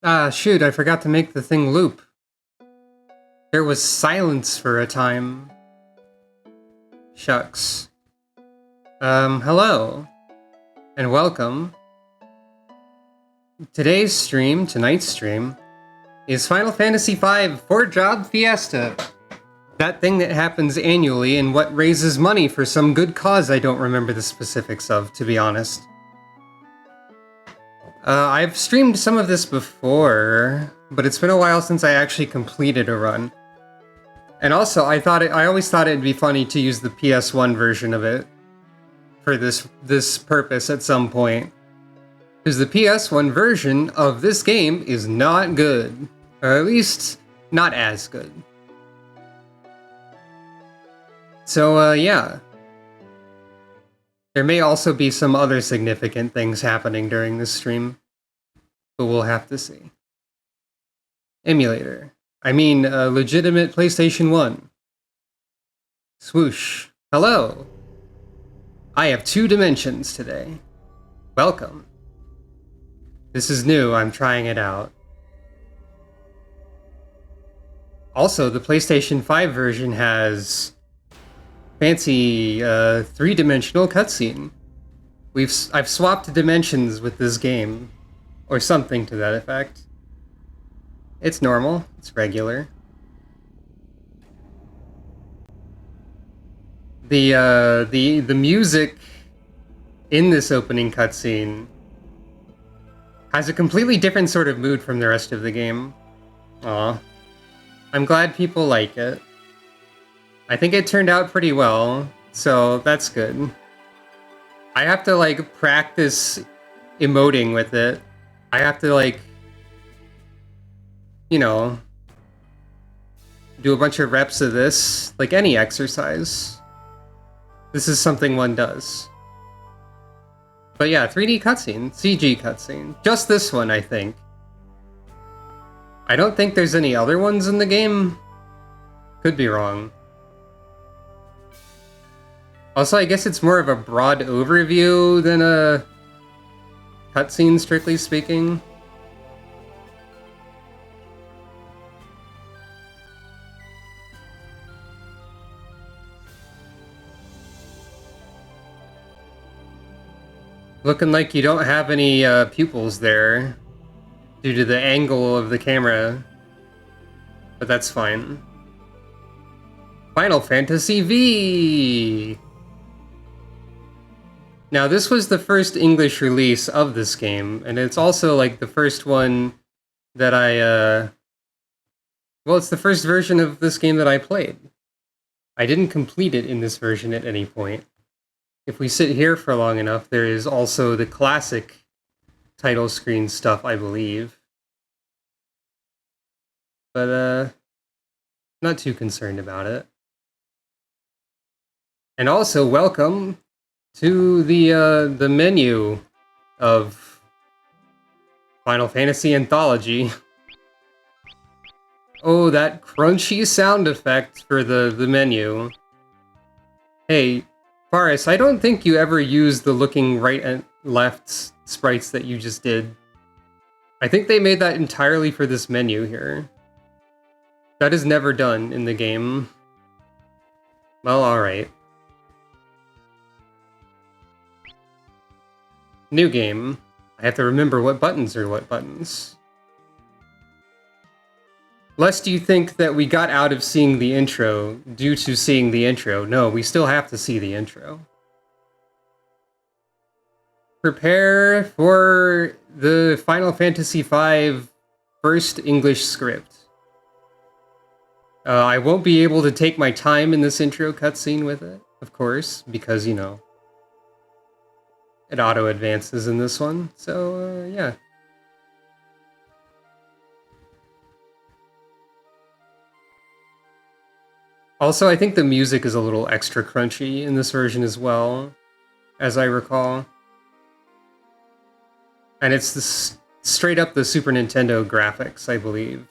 Ah, shoot, I forgot to make the thing loop. There was silence for a time. Shucks. Hello. And welcome. Tonight's stream, is Final Fantasy V 4-Job Fiesta. That thing that happens annually and what raises money for some good cause I don't remember the specifics of, to be honest. I've streamed some of this before, but it's been a while since I actually completed a run. And also, I always thought it'd be funny to use the PS1 version of it for this purpose at some point. Because the PS1 version of this game is not good. Or at least, not as good. So, yeah. There may also be some other significant things happening during this stream. But we'll have to see. Emulator. I mean, legitimate PlayStation 1. Swoosh. Hello. I have 2 dimensions today. Welcome. This is new, I'm trying it out. Also, the PlayStation 5 version has fancy 3-dimensional cutscene. I've swapped dimensions with this game, or something to that effect. It's normal, it's regular. The music in this opening cutscene has a completely different sort of mood from the rest of the game. Aw. I'm glad people like it. I think it turned out pretty well, so that's good. I have to, like, practice emoting with it. I have to, like, you know, do a bunch of reps of this, like any exercise. This is something one does. But yeah, 3D cutscene, CG cutscene. Just this one, I think. I don't think there's any other ones in the game. Could be wrong. Also, I guess it's more of a broad overview than a cutscene, strictly speaking. Looking like you don't have any pupils there due to the angle of the camera, but that's fine. Final Fantasy V! Now, this was the first English release of this game, and it's also like the first one that well, it's the first version of this game that I played. I didn't complete it in this version at any point. If we sit here for long enough, there is also the classic title screen stuff, I believe. But, not too concerned about it. And also, welcome to the menu of Final Fantasy Anthology. Oh, that crunchy sound effect for the menu. Hey, Faris, I don't think you ever used the looking right and left sprites that you just did. I think they made that entirely for this menu here. That is never done in the game. Well, alright. New game. I have to remember what buttons are what buttons. Lest you think that we got out of seeing the intro due to seeing the intro. No, we still have to see the intro. Prepare for the Final Fantasy V first English script. I won't be able to take my time in this intro cutscene with it, of course, because, you know, it auto-advances in this one, so, yeah. Also, I think the music is a little extra crunchy in this version as well, as I recall. And it's straight up the Super Nintendo graphics, I believe.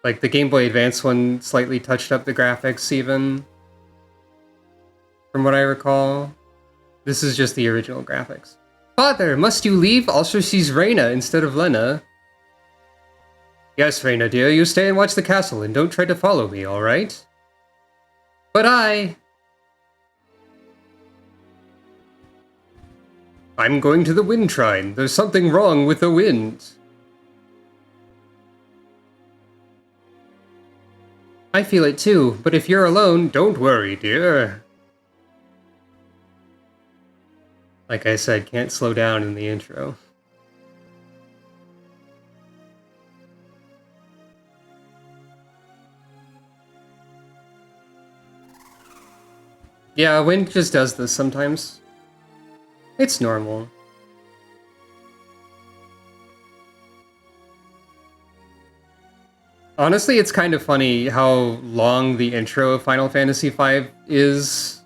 Like, the Game Boy Advance one slightly touched up the graphics, even. From what I recall. This is just the original graphics. Father, must you leave? Also sees Reina instead of Lena. Yes, Reina dear, you stay and watch the castle and don't try to follow me, alright? But I'm going to the wind shrine. There's something wrong with the wind. I feel it too, but if you're alone, don't worry, dear. Like I said, can't slow down in the intro. Yeah, wind just does this sometimes. It's normal. Honestly, it's kind of funny how long the intro of Final Fantasy V is,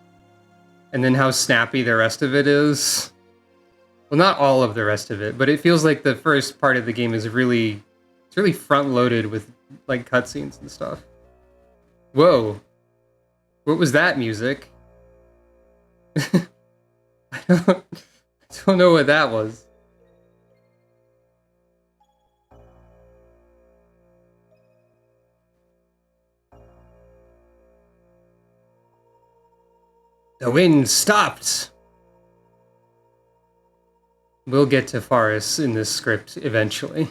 and then how snappy the rest of it is. Well, not all of the rest of it, but it feels like the first part of the game is really front-loaded with, like, cutscenes and stuff. Whoa. What was that music? I don't know what that was. The wind stopped! We'll get to Faris in this script eventually.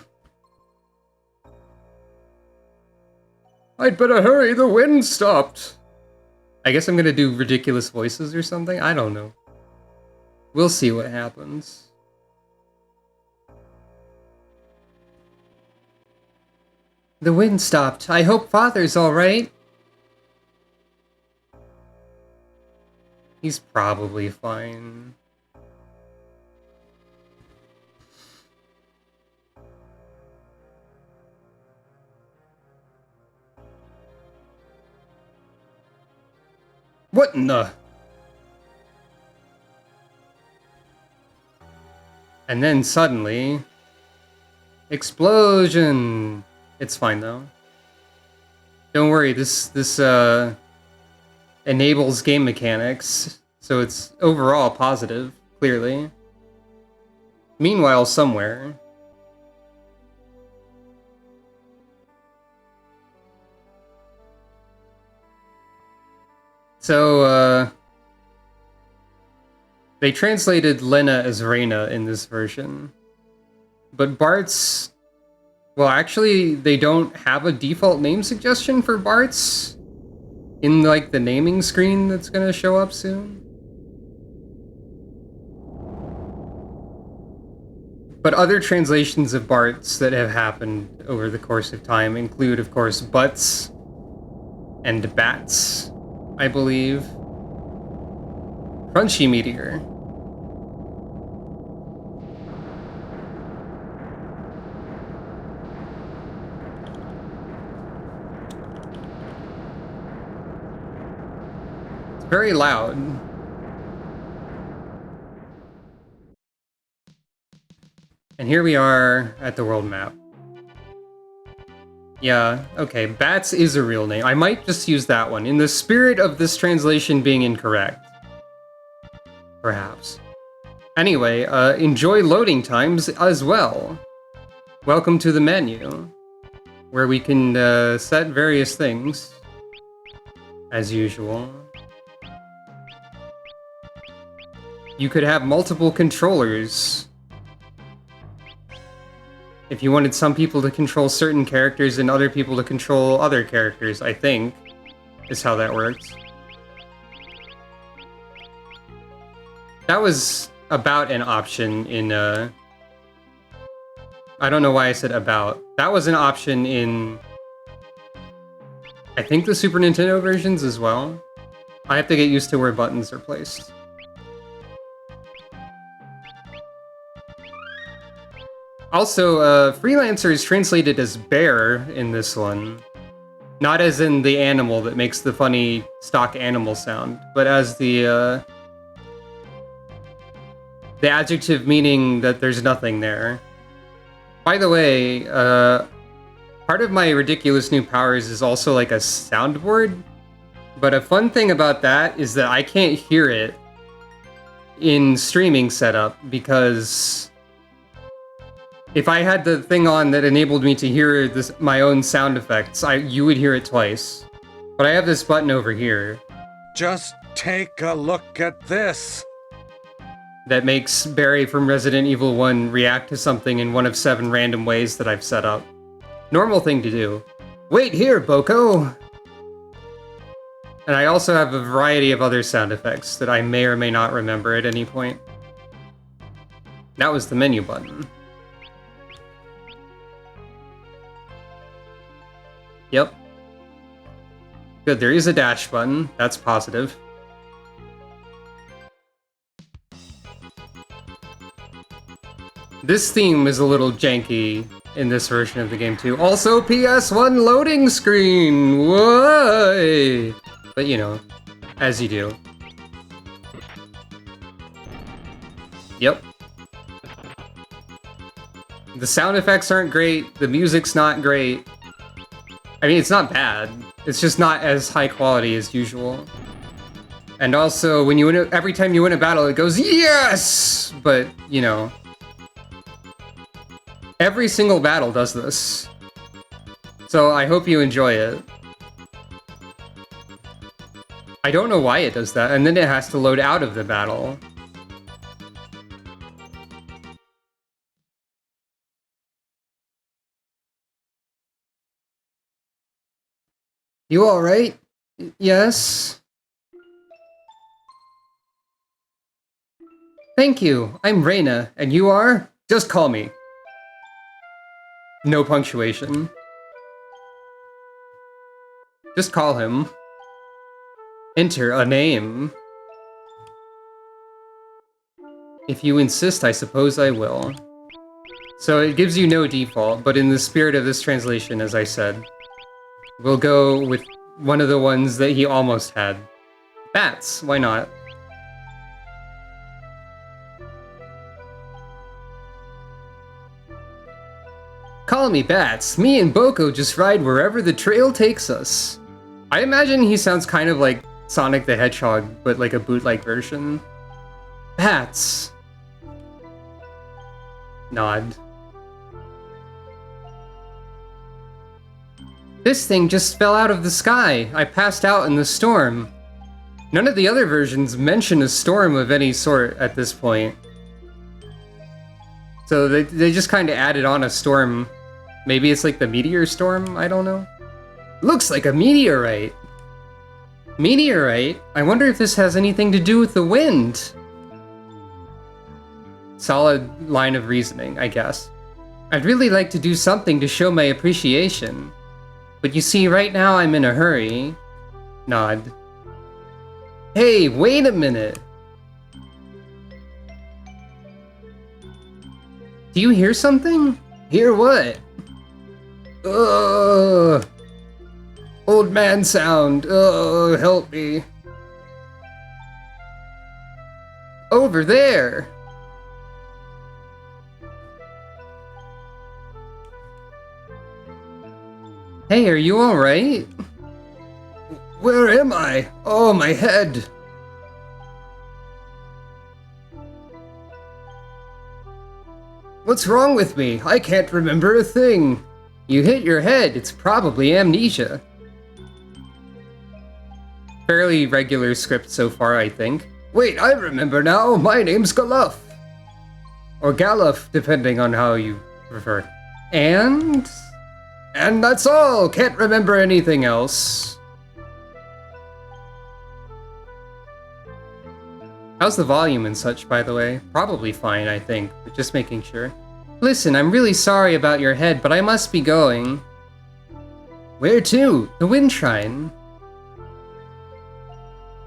I'd better hurry, the wind stopped! I guess I'm gonna do ridiculous voices or something? I don't know. We'll see what happens. The wind stopped. I hope Father's alright. He's probably fine. What in the... And then suddenly... Explosion! It's fine though. Don't worry, this enables game mechanics, so it's overall positive, clearly. Meanwhile, somewhere... So, they translated Lena as Reina in this version. But Bart's... Well, actually, they don't have a default name suggestion for Bart's in, like, the naming screen that's gonna show up soon. But other translations of Bart's that have happened over the course of time include, of course, Butts and Bats, I believe. Crunchy Meteor. It's very loud. And here we are at the world map. Yeah, okay, Bats is a real name. I might just use that one, in the spirit of this translation being incorrect. Perhaps. Anyway, enjoy loading times as well. Welcome to the menu, where we can set various things, as usual. You could have multiple controllers. If you wanted some people to control certain characters and other people to control other characters, I think, is how that works. That was about an option in, I don't know why I said about. That was an option in, I think, the Super Nintendo versions as well. I have to get used to where buttons are placed. Also, Freelancer is translated as bear in this one. Not as in the animal that makes the funny stock animal sound, but as the adjective meaning that there's nothing there. By the way, part of my ridiculous new powers is also like a soundboard, but a fun thing about that is that I can't hear it in streaming setup because If I had the thing on that enabled me to hear my own sound effects, you would hear it twice. But I have this button over here. Just take a look at this. That makes Barry from Resident Evil 1 react to something in one of 7 random ways that I've set up. Normal thing to do. Wait here, Boko! And I also have a variety of other sound effects that I may or may not remember at any point. That was the menu button. Yep. Good, there is a dash button. That's positive. This theme is a little janky in this version of the game too. Also, PS1 loading screen! Whoa! But you know, as you do. Yep. The sound effects aren't great, the music's not great. I mean, it's not bad. It's just not as high quality as usual. And also, when you win every time you win a battle, it goes, yes! But, you know, every single battle does this. So I hope you enjoy it. I don't know why it does that, and then it has to load out of the battle. You alright? Yes? Thank you. I'm Reina, and you are? Just call me. No punctuation. Just call him. Enter a name. If you insist, I suppose I will. So it gives you no default, but in the spirit of this translation, as I said, we'll go with one of the ones that he almost had. Bats, why not? Call me Bats. Me and Boko just ride wherever the trail takes us. I imagine he sounds kind of like Sonic the Hedgehog, but like a bootleg version. Bats. Nod. This thing just fell out of the sky. I passed out in the storm. None of the other versions mention a storm of any sort at this point. So they just kind of added on a storm. Maybe it's like the meteor storm? I don't know. Looks like a meteorite. Meteorite? I wonder if this has anything to do with the wind. Solid line of reasoning, I guess. I'd really like to do something to show my appreciation. But you see, right now I'm in a hurry. Nod. Hey, wait a minute! Do you hear something? Hear what? Ugh! Old man sound. Ugh, help me. Over there! Hey, are you alright? Where am I? Oh, my head! What's wrong with me? I can't remember a thing. You hit your head. It's probably amnesia. Fairly regular script so far, I think. Wait, I remember now. My name's Galuff. Or Galuff, depending on how you prefer. And that's all! Can't remember anything else. How's the volume and such, by the way? Probably fine, I think, but just making sure. Listen, I'm really sorry about your head, but I must be going. Where to? The Wind Shrine.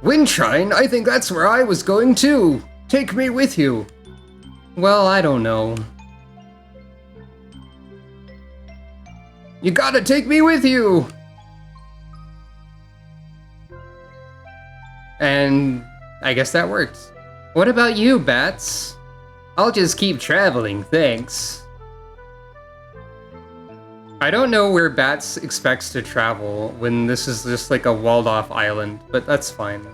Wind Shrine? I think that's where I was going too. Take me with you. Well, I don't know. You gotta take me with you! And I guess that worked. What about you, Bats? I'll just keep traveling, thanks. I don't know where Bats expects to travel when this is just like a walled-off island, but that's fine.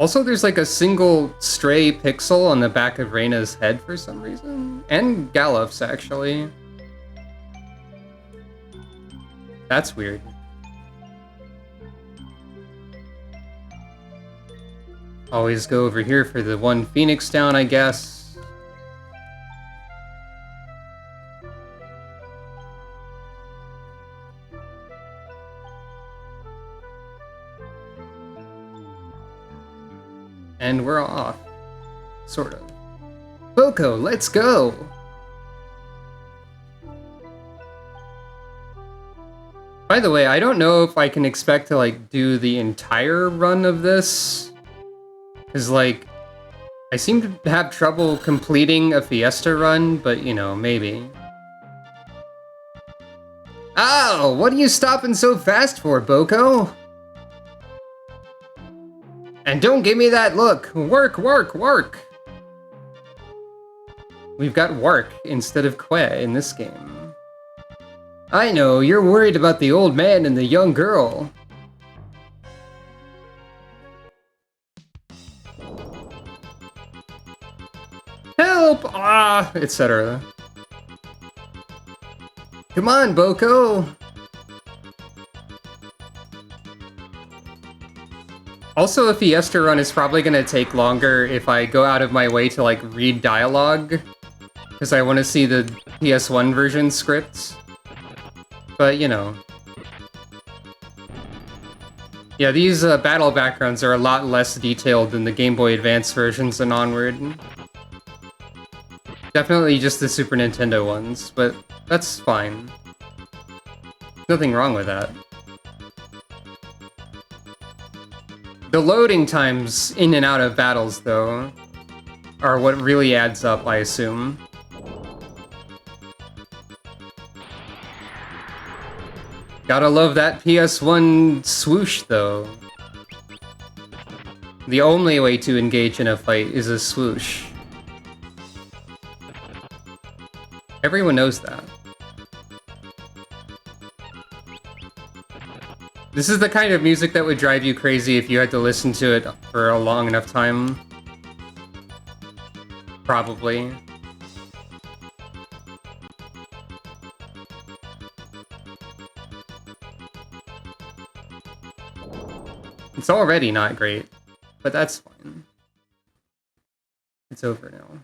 Also, there's like a single stray pixel on the back of Reyna's head for some reason. And Gallup's, actually. That's weird. Always go over here for the one Phoenix down, I guess. And we're off. Sort of. Boko, let's go! By the way, I don't know if I can expect to, like, do the entire run of this. Because, like, I seem to have trouble completing a Fiesta run, but, you know, maybe. Ow! What are you stopping so fast for, Boko? And don't give me that look! Work, work, work! We've got work instead of que in this game. I know, you're worried about the old man and the young girl. Help! Ah! Etc. Come on, Boko! Also, a Fiesta run is probably gonna take longer if I go out of my way to, like, read dialogue. Because I want to see the PS1 version scripts. But, you know. Yeah, these battle backgrounds are a lot less detailed than the Game Boy Advance versions and onward. Definitely just the Super Nintendo ones, but that's fine. Nothing wrong with that. The loading times in and out of battles, though, are what really adds up, I assume. Gotta love that PS1 swoosh, though. The only way to engage in a fight is a swoosh. Everyone knows that. This is the kind of music that would drive you crazy if you had to listen to it for a long enough time. Probably. It's already not great, but that's fine. It's over now.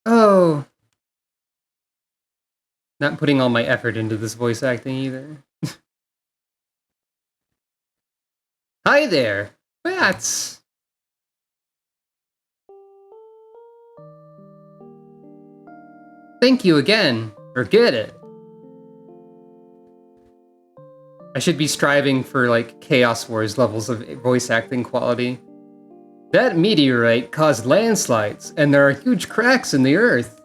Oh! Not putting all my effort into this voice acting either. Hi there! Bats! Thank you again. Forget it. I should be striving for, like, Chaos Wars levels of voice acting quality. That meteorite caused landslides, and there are huge cracks in the earth.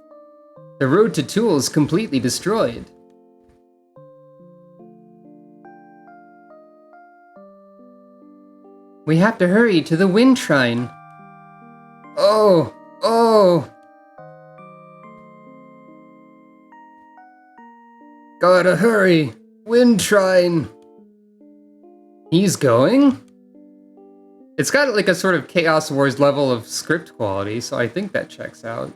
The road to Toul is completely destroyed. We have to hurry to the wind shrine. Oh, oh. Gotta hurry. Wind shrine. He's going? It's got like a sort of Chaos Wars level of script quality, so I think that checks out.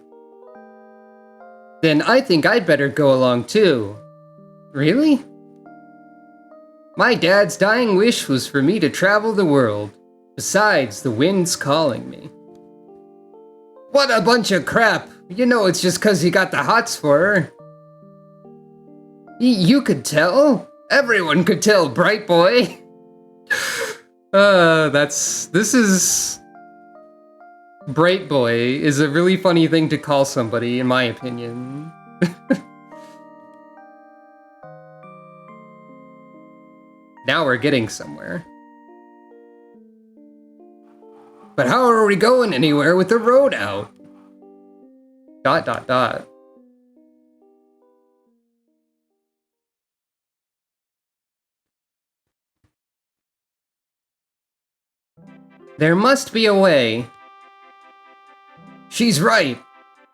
Then I think I'd better go along too. Really? My dad's dying wish was for me to travel the world. Besides, the wind's calling me. What a bunch of crap! You know it's just 'cause he got the hots for her. You could tell? Everyone could tell, bright boy! This is... Bright boy is a really funny thing to call somebody, in my opinion. Now we're getting somewhere. But how are we going anywhere with the road out? ... There must be a way. She's right.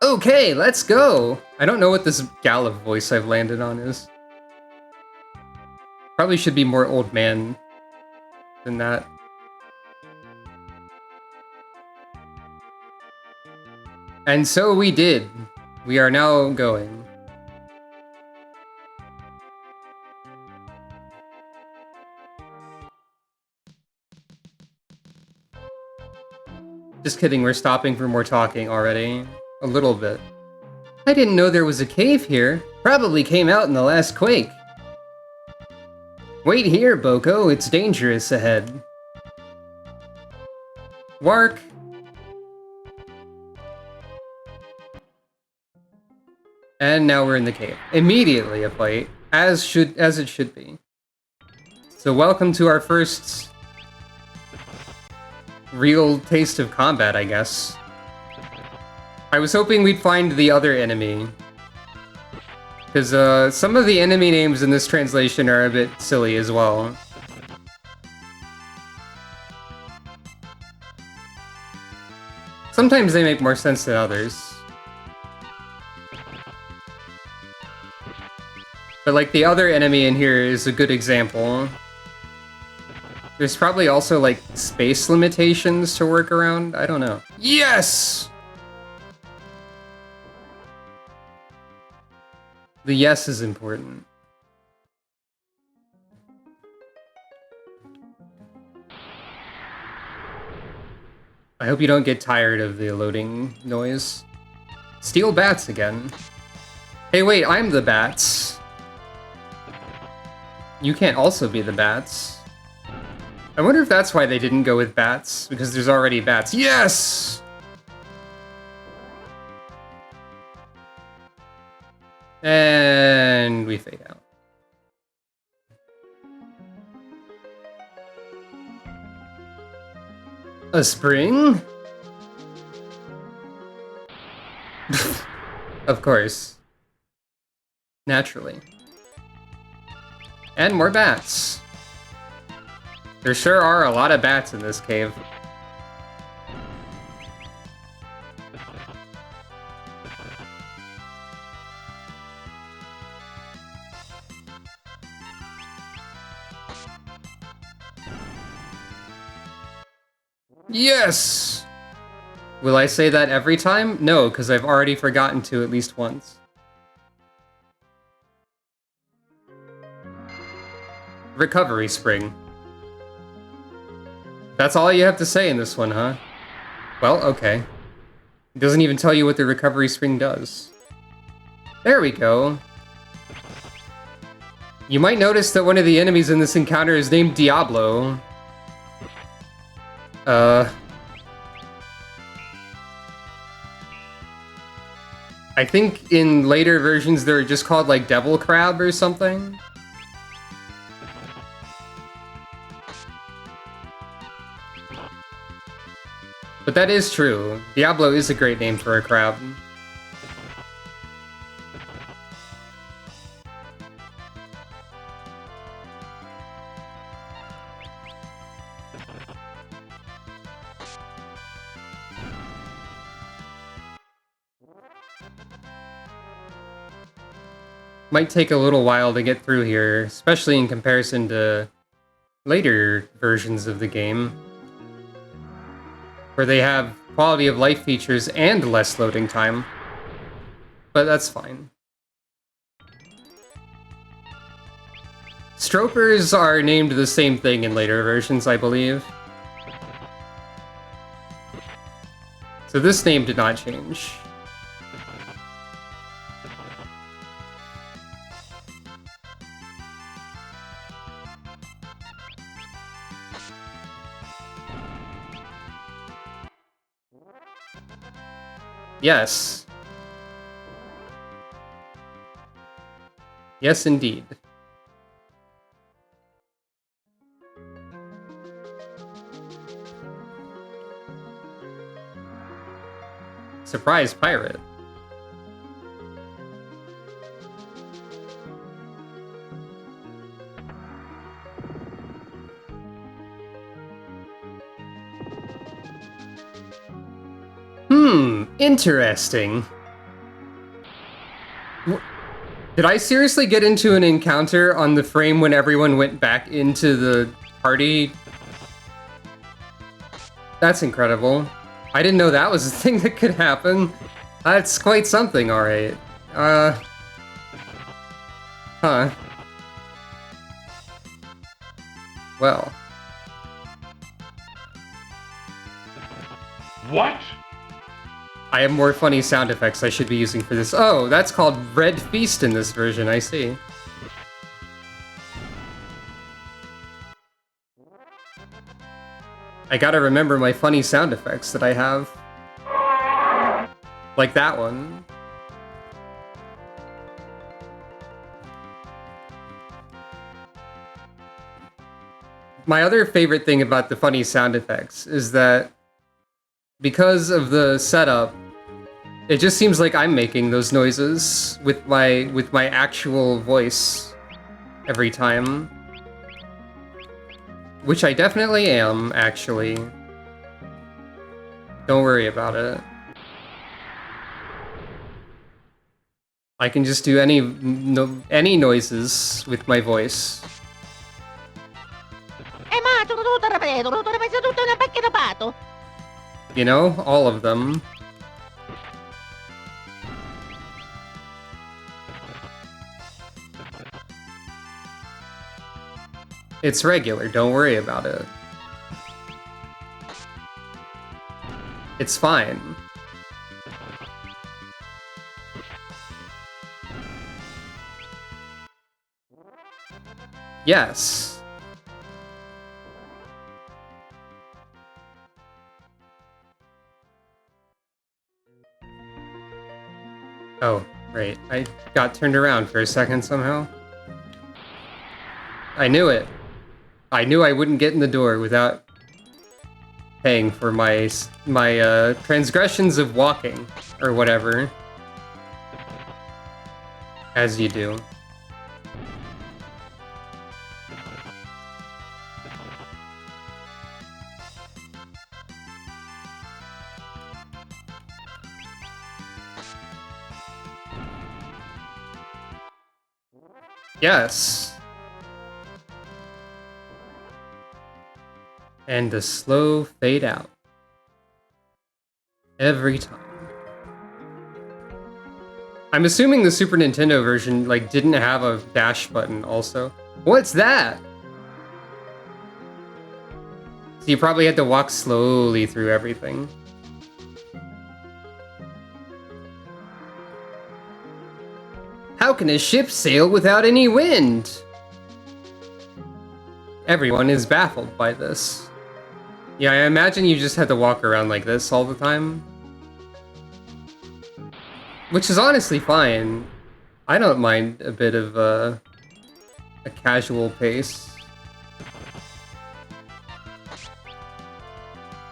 Okay, let's go. I don't know what this Gallup voice I've landed on is. Probably should be more old man than that. And so we did. We are now going. Just kidding, we're stopping for more talking already. A little bit. I didn't know there was a cave here. Probably came out in the last quake. Wait here, Boko. It's dangerous ahead. Wark. And now we're in the cave. Immediately a fight, as it should be. So welcome to our first real taste of combat, I guess. I was hoping we'd find the other enemy. Because some of the enemy names in this translation are a bit silly as well. Sometimes they make more sense than others. But like the other enemy in here is a good example. There's probably also like space limitations to work around. I don't know. Yes! The yes is important. I hope you don't get tired of the loading noise. Steel bats again. Hey wait, I'm the bats. You can't also be the bats. I wonder if that's why they didn't go with bats, because there's already bats. Yes! And we fade out. A spring? Of course. Naturally. And more bats. There sure are a lot of bats in this cave. Yes! Will I say that every time? No, because I've already forgotten to at least once. Recovery spring. That's all you have to say in this one, huh? Well, okay. It doesn't even tell you what the recovery spring does. There we go. You might notice that one of the enemies in this encounter is named Diablo. I think in later versions they're just called like Devil Crab or something. But that is true. Diablo is a great name for a crab. Might take a little while to get through here, especially in comparison to later versions of the game, where they have quality of life features and less loading time. But that's fine. Stropers are named the same thing in later versions, I believe. So this name did not change. Yes. Yes, indeed. Surprise pirate. Interesting. Did I seriously get into an encounter on the frame when everyone went back into the party? That's incredible. I didn't know that was a thing that could happen. That's quite something, alright. Huh. Well. What? I have more funny sound effects I should be using for this. Oh, that's called Red Feast in this version, I see. I gotta remember my funny sound effects that I have. Like that one. My other favorite thing about the funny sound effects is that because of the setup, it just seems like I'm making those noises with my actual voice every time. Which I definitely am, actually. Don't worry about it. I can just do any noises with my voice. You know, all of them. It's regular, don't worry about it. It's fine. Yes. Oh, right. I got turned around for a second somehow. I knew it. I knew I wouldn't get in the door without paying for my transgressions of walking, or whatever. As you do. Yes. And a slow fade out. Every time. I'm assuming the Super Nintendo version, like, didn't have a dash button also. What's that? So you probably had to walk slowly through everything. How can a ship sail without any wind? Everyone is baffled by this. Yeah, I imagine you just had to walk around like this all the time. Which is honestly fine. I don't mind a bit of a casual pace.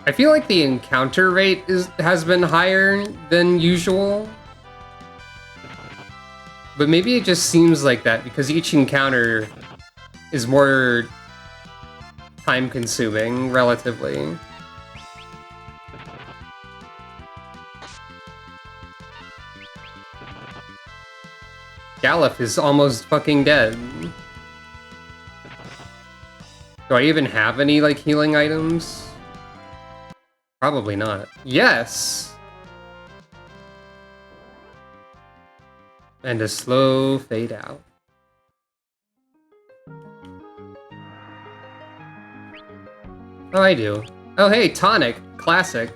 I feel like the encounter rate has been higher than usual. But maybe it just seems like that because each encounter is more time-consuming, relatively. Galuf is almost fucking dead. Do I even have any, like, healing items? Probably not. Yes! And a slow fade out. Oh, I do. Oh, hey, tonic. Classic.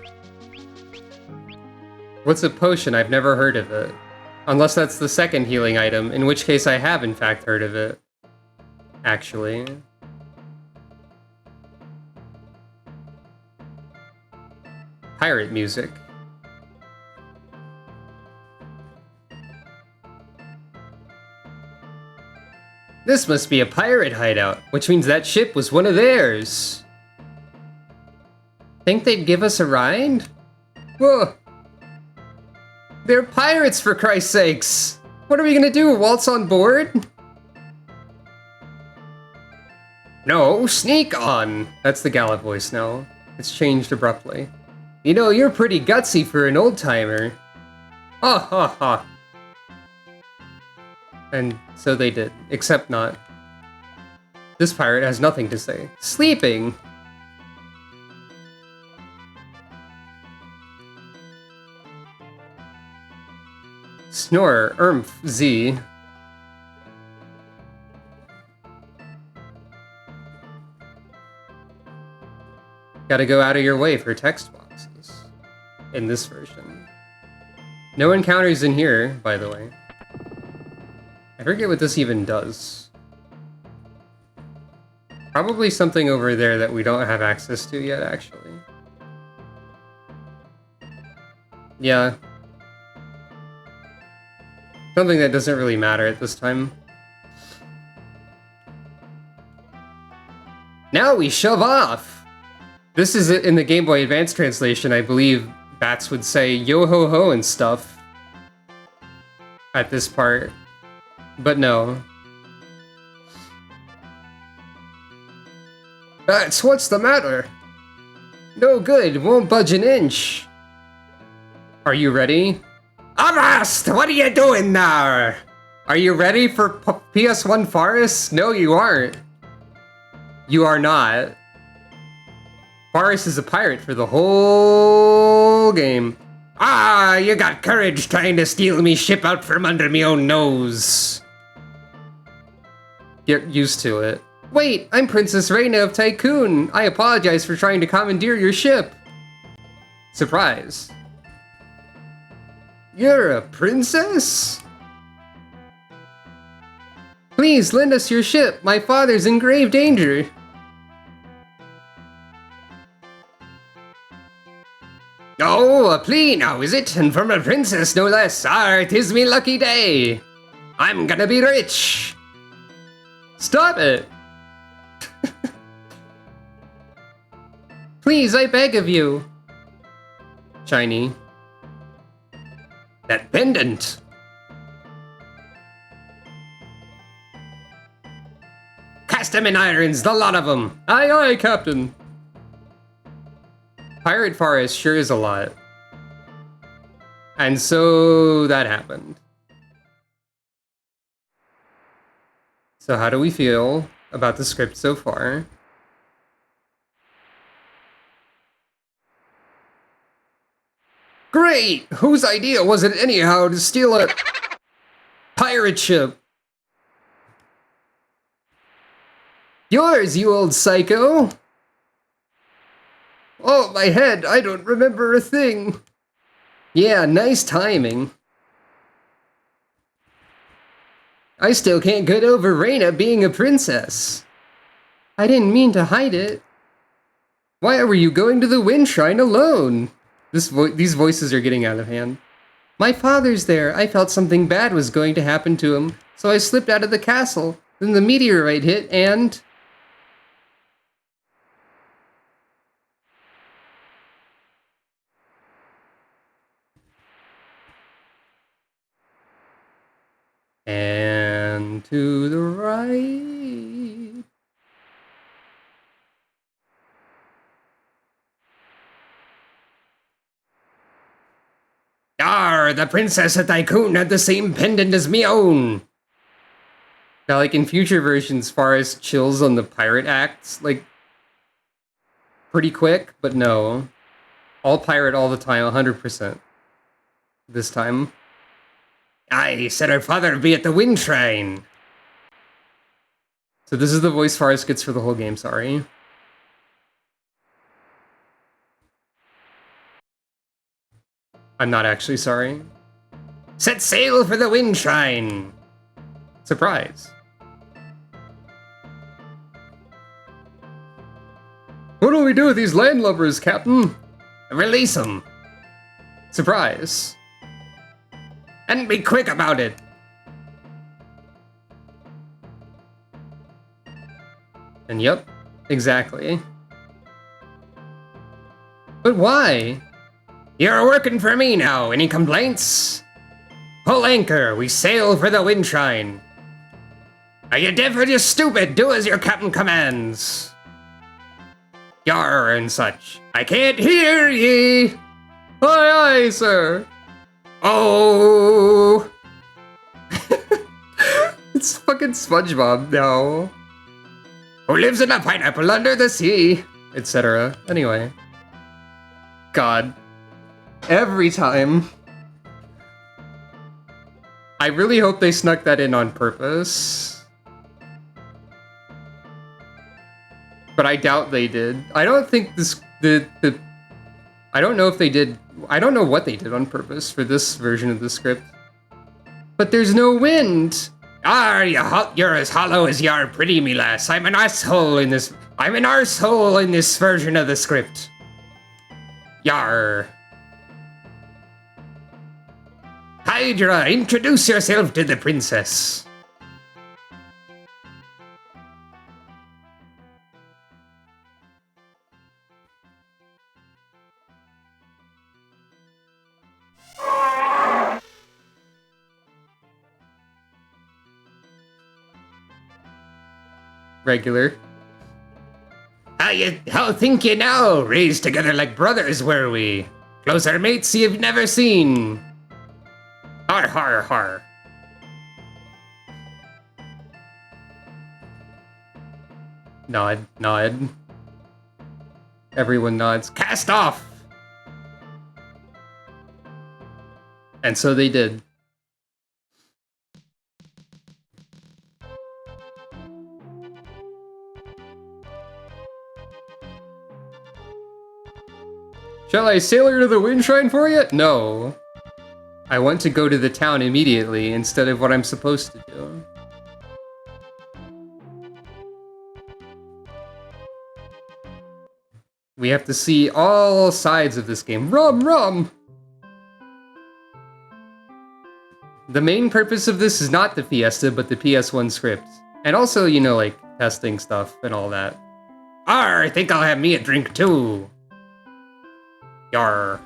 What's a potion? I've never heard of it. Unless that's the second healing item, in which case I have in fact heard of it. Actually. Pirate music. This must be a pirate hideout, which means that ship was one of theirs. Think they'd give us a ride? Whoa! They're pirates, for Christ's sakes! What are we gonna do, waltz on board? No, sneak on! That's the Gallup voice now. It's changed abruptly. You know, you're pretty gutsy for an old-timer. Ha ha ha. And so they did, except not. This pirate has nothing to say. Sleeping! Snore, Z. Gotta go out of your way for text boxes. In this version. No encounters in here, by the way. I forget what this even does. Probably something over there that we don't have access to yet, actually. Yeah. Something that doesn't really matter at this time. Now we shove off! This is in the Game Boy Advance translation. I believe Bats would say yo ho ho and stuff at this part. But no. Bats, what's the matter? No good, won't budge an inch. Are you ready? Avast! What are you doing there? Are you ready for PS1 Forest? No, you aren't. You are not. Forest is a pirate for the whole game. Ah, you got courage trying to steal me ship out from under me own nose. Get used to it. Wait, I'm Princess Reina of Tycoon. I apologize for trying to commandeer your ship. Surprise. You're a princess? Please lend us your ship. My father's in grave danger. Oh, a plea now, is it? And from a princess, no less. Ah, 'tis me lucky day. I'm gonna be rich. Stop it. Please, I beg of you. Shiny. That pendant. Cast them in irons, the lot of them. Aye, aye, Captain. Pirate Forest sure is a lot. And so that happened. So how do we feel about the script so far? Great! Whose idea was it anyhow to steal a pirate ship? Yours, you old psycho! Oh, my head, I don't remember a thing. Yeah, nice timing. I still can't get over Reina being a princess. I didn't mean to hide it. Why were you going to the wind shrine alone? These voices are getting out of hand. My father's there. I felt something bad was going to happen to him, so I slipped out of the castle. Then the meteorite hit and... And to the right. Arr, the princess of Tycoon had the same pendant as me own. Now, like in future versions, Forest chills on the pirate acts, like, pretty quick, but no. All pirate all the time, 100%. This time. I said her father would be at the wind shrine. So this is the voice Forest gets for the whole game, sorry. I'm not actually sorry. Set sail for the wind shrine! Surprise. What do we do with these landlubbers, Captain? Release them. Surprise. And be quick about it. And yep, exactly. But why? You're working for me now. Any complaints? Pull anchor. We sail for the wind shrine. Are you deaf or just stupid? Do as your captain commands. Yar and such. I can't hear ye. Aye, aye, sir. Oh. It's fucking SpongeBob now. Who lives in a pineapple under the sea? Etc. Anyway. God. Every time. I really hope they snuck that in on purpose. But I doubt they did. I don't think this... I don't know if they did... I don't know what they did on purpose for this version of the script. But there's no wind! Ah, you're as hollow as you are pretty, me lass. I'm an arsehole in this... I'm an arsehole in this version of the script. Yar. Hydra, introduce yourself to the princess. Regular. How think you now? Raised together like brothers were we. Closer mates you've never seen. Har har har. Nod, nod. Everyone nods. Cast off! And so they did. Shall I sail her to the Windshrine for you? No. I want to go to the town immediately instead of what I'm supposed to do. We have to see all sides of this game. Rum, rum! The main purpose of this is not the Fiesta, but the PS1 script. And also, you know, like, testing stuff and all that. Arr, I think I'll have me a drink too. Yar.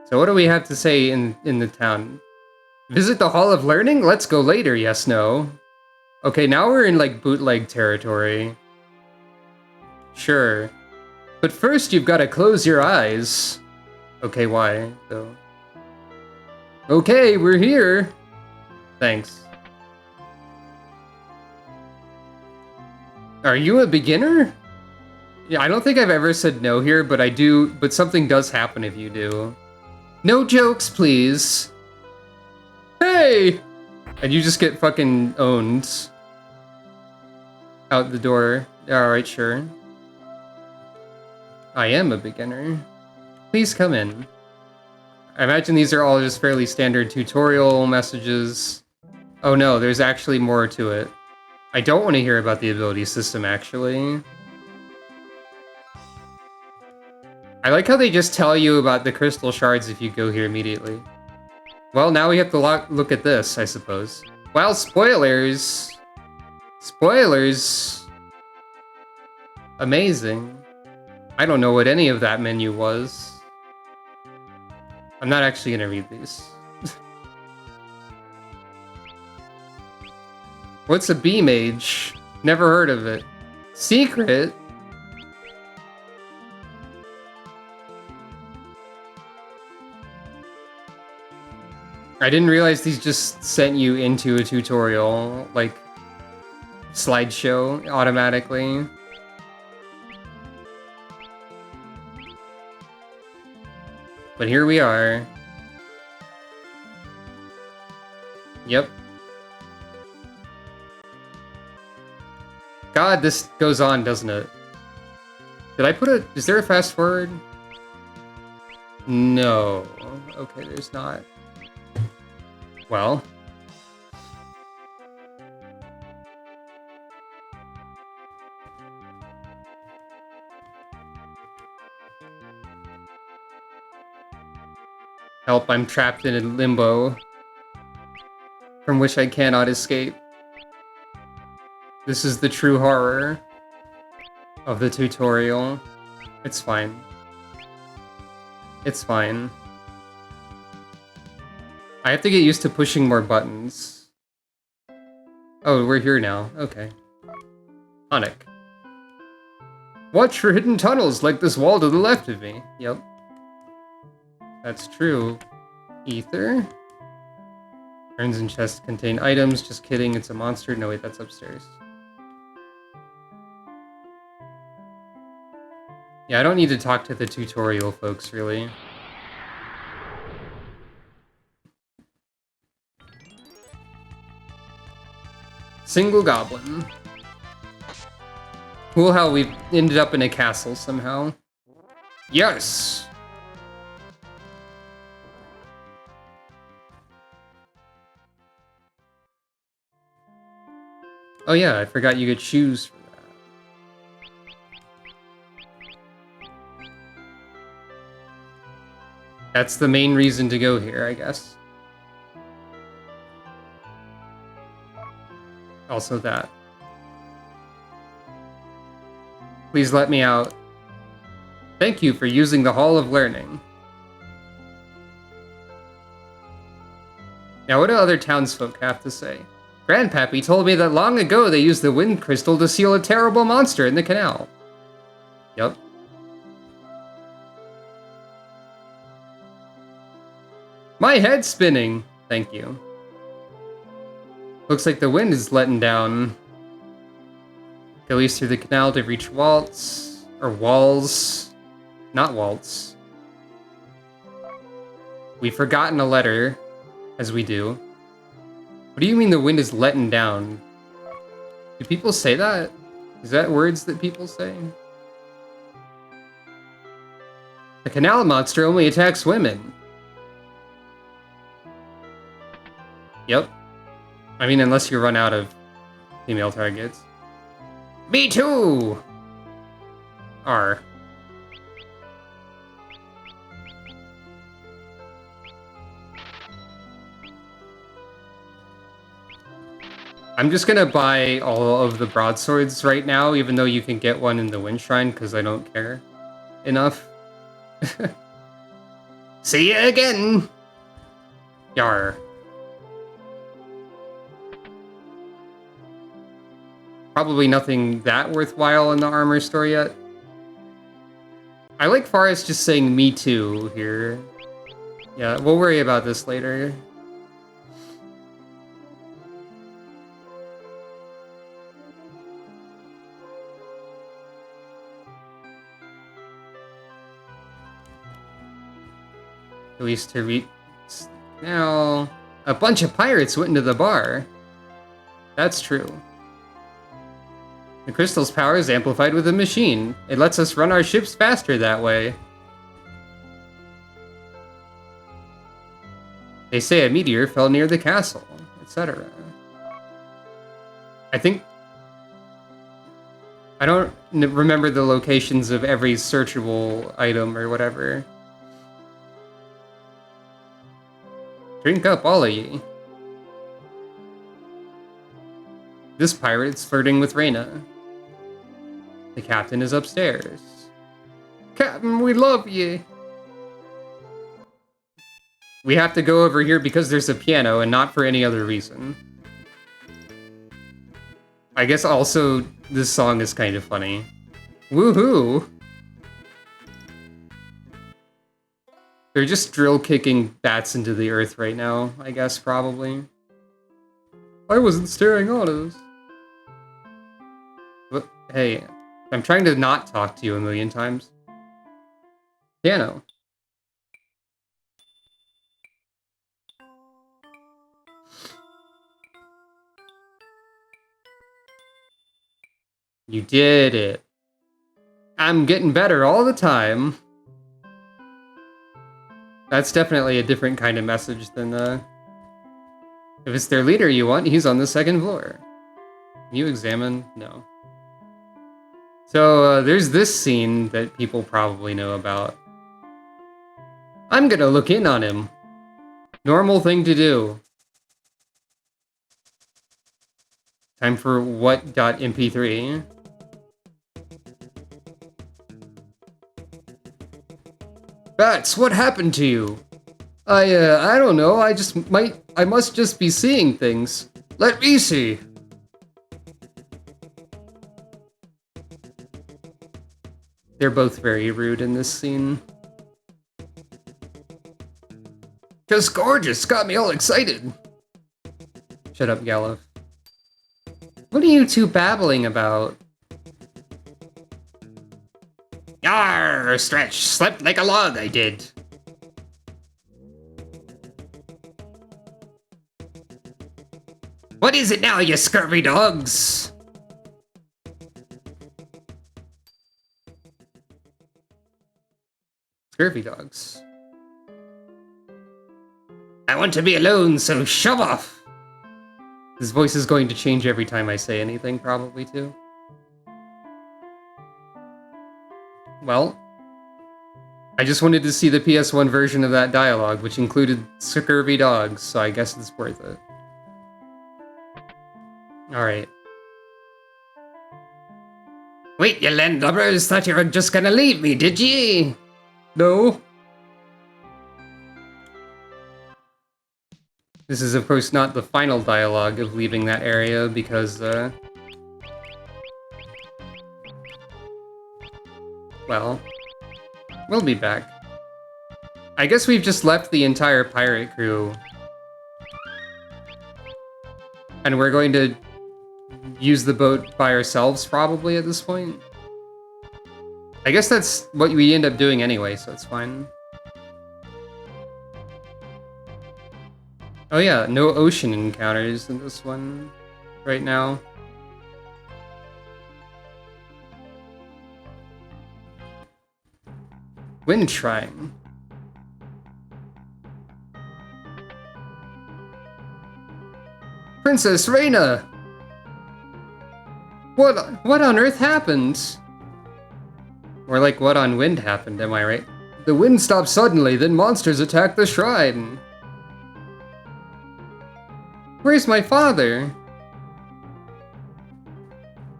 So what do we have to say in the town? Visit the Hall of Learning? Let's go later, yes, no. Okay, now we're in, like, bootleg territory. Sure. But first you've got to close your eyes. Okay, why, though? Okay, we're here. Thanks. Are you a beginner? Yeah, I don't think I've ever said no here, but I do, but something does happen if you do. No jokes, please. Hey! And you just get fucking owned. Out the door. Alright, sure. I am a beginner. Please come in. I imagine these are all just fairly standard tutorial messages. Oh no, there's actually more to it. I don't want to hear about the ability system, actually. I like how they just tell you about the crystal shards if you go here immediately. Well, now we have to look at this, I suppose. Well, spoilers! Spoilers! Amazing. I don't know what any of that menu was. I'm not actually gonna read these. What's a B-Mage? Never heard of it. Secret? I didn't realize these just sent you into a tutorial, like, slideshow automatically. But here we are. Yep. God, this goes on, doesn't it? Did I put a... Is there a fast forward? No. Okay, there's not. Well. Help, I'm trapped in a limbo from which I cannot escape. This is the true horror of the tutorial. It's fine. It's fine. I have to get used to pushing more buttons. Oh, we're here now. Okay. Tonic. Watch for hidden tunnels like this wall to the left of me. Yep. That's true. Ether? Urns and chests contain items. Just kidding, it's a monster. No, wait, that's upstairs. Yeah, I don't need to talk to the tutorial folks, really. Single goblin. Cool how we ended up in a castle somehow. Yes! Oh yeah, I forgot you get shoes for that. That's the main reason to go here, I guess. Also that. Please let me out. Thank you for using the Hall of Learning. Now, what do other townsfolk have to say? Grandpappy told me that long ago they used the wind crystal to seal a terrible monster in the canal. Yup. My head's spinning. Thank you. Looks like the wind is letting down. At least through the canal to reach Waltz. Or Walls. Not Waltz. We've forgotten a letter. As we do. What do you mean the wind is letting down? Do people say that? Is that words that people say? The canal monster only attacks women. Yep. I mean, unless you run out of female targets. Me too! R. I'm just gonna buy all of the broadswords right now, even though you can get one in the Wind Shrine, because I don't care enough. See ya again! Yar. Probably nothing that worthwhile in the armor store yet. I like Forrest just saying me too here. Yeah, we'll worry about this later. At least to reach... Now... A bunch of pirates went into the bar. That's true. The crystal's power is amplified with a machine. It lets us run our ships faster that way. They say a meteor fell near the castle, etc. I think... I don't remember the locations of every searchable item or whatever. Drink up, all of ye. This pirate's flirting with Reyna. The captain is upstairs. Captain, we love ye. We have to go over here because there's a piano and not for any other reason. I guess also this song is kind of funny. Woohoo! They're just drill kicking bats into the earth right now, I guess, probably. I wasn't staring on us. But, hey, I'm trying to not talk to you a million times. Piano. You did it. I'm getting better all the time. That's definitely a different kind of message than, if it's their leader you want, he's on the second floor. You examine? No. So, there's this scene that people probably know about. I'm gonna look in on him. Normal thing to do. Time for what.mp3. Bats, what happened to you? I don't know, I must just be seeing things. Let me see. They're both very rude in this scene. Just gorgeous, got me all excited. Shut up, Galuf. What are you two babbling about? Yarr, Stretch, slept like a log, I did. What is it now, you scurvy dogs? Scurvy dogs. I want to be alone, so shove off! His voice is going to change every time I say anything, probably, too. Well, I just wanted to see the PS1 version of that dialogue, which included scurvy dogs, so I guess it's worth it. Alright. Wait, you landlubbers, thought you were just gonna leave me, did ye? No. This is, of course, not the final dialogue of leaving that area, because, well, we'll be back. I guess we've just left the entire pirate crew. And we're going to use the boat by ourselves, probably, at this point. I guess that's what we end up doing anyway, so it's fine. Oh yeah, no ocean encounters in this one right now. Wind Shrine. Princess Reina! What on earth happened? Or like, what on wind happened, am I right? The wind stopped suddenly, then monsters attacked the shrine. Where's my father?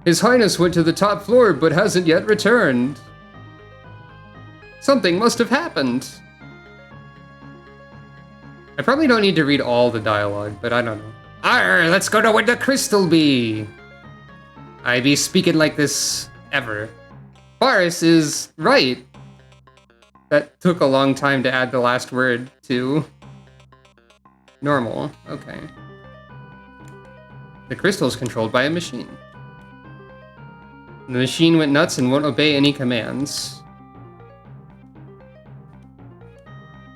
His Highness went to the top floor, but hasn't yet returned. Something must have happened. I probably don't need to read all the dialogue, but I don't know. Arr, let's go to where the crystal be. I be speaking like this ever. Boris is right. That took a long time to add the last word to. Normal, okay. The crystal is controlled by a machine. The machine went nuts and won't obey any commands.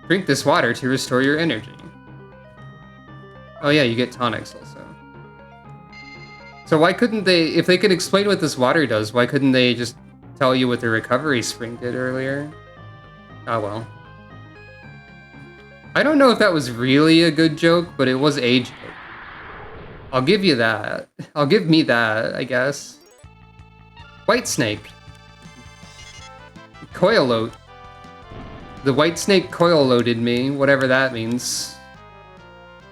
Drink this water to restore your energy. Oh yeah, you get tonics also. So why couldn't they, if they could explain what this water does, why couldn't they just tell you what the recovery spring did earlier? Ah well. I don't know if that was really a good joke, but it was a joke. I'll give you that. I'll give me that, I guess. White Snake. Coil-load. The White Snake coil-loaded me, whatever that means.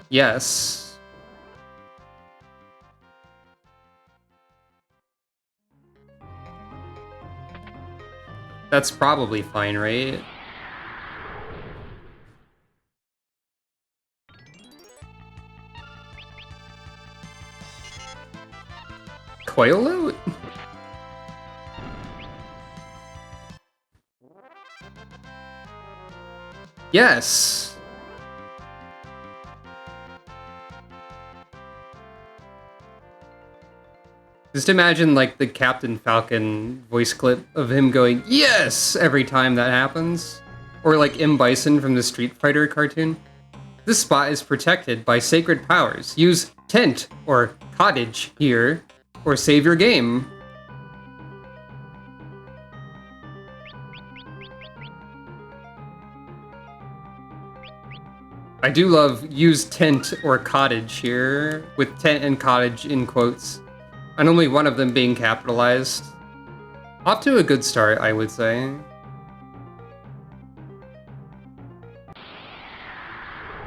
Yes. That's probably fine, right? Coil load? Yes. Just imagine, like, the Captain Falcon voice clip of him going, yes, every time that happens. Or like M. Bison from the Street Fighter cartoon. This spot is protected by sacred powers. Use tent or cottage here, or save your game. I do love use tent or cottage here, with tent and cottage in quotes, and only one of them being capitalized. Off to a good start, I would say.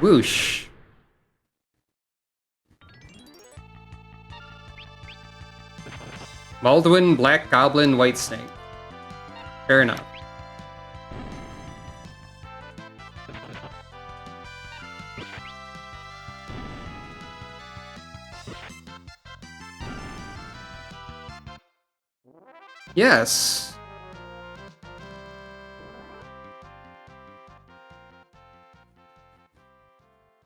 Whoosh. Baldwin, Black Goblin, White Snake. Fair enough. Yes.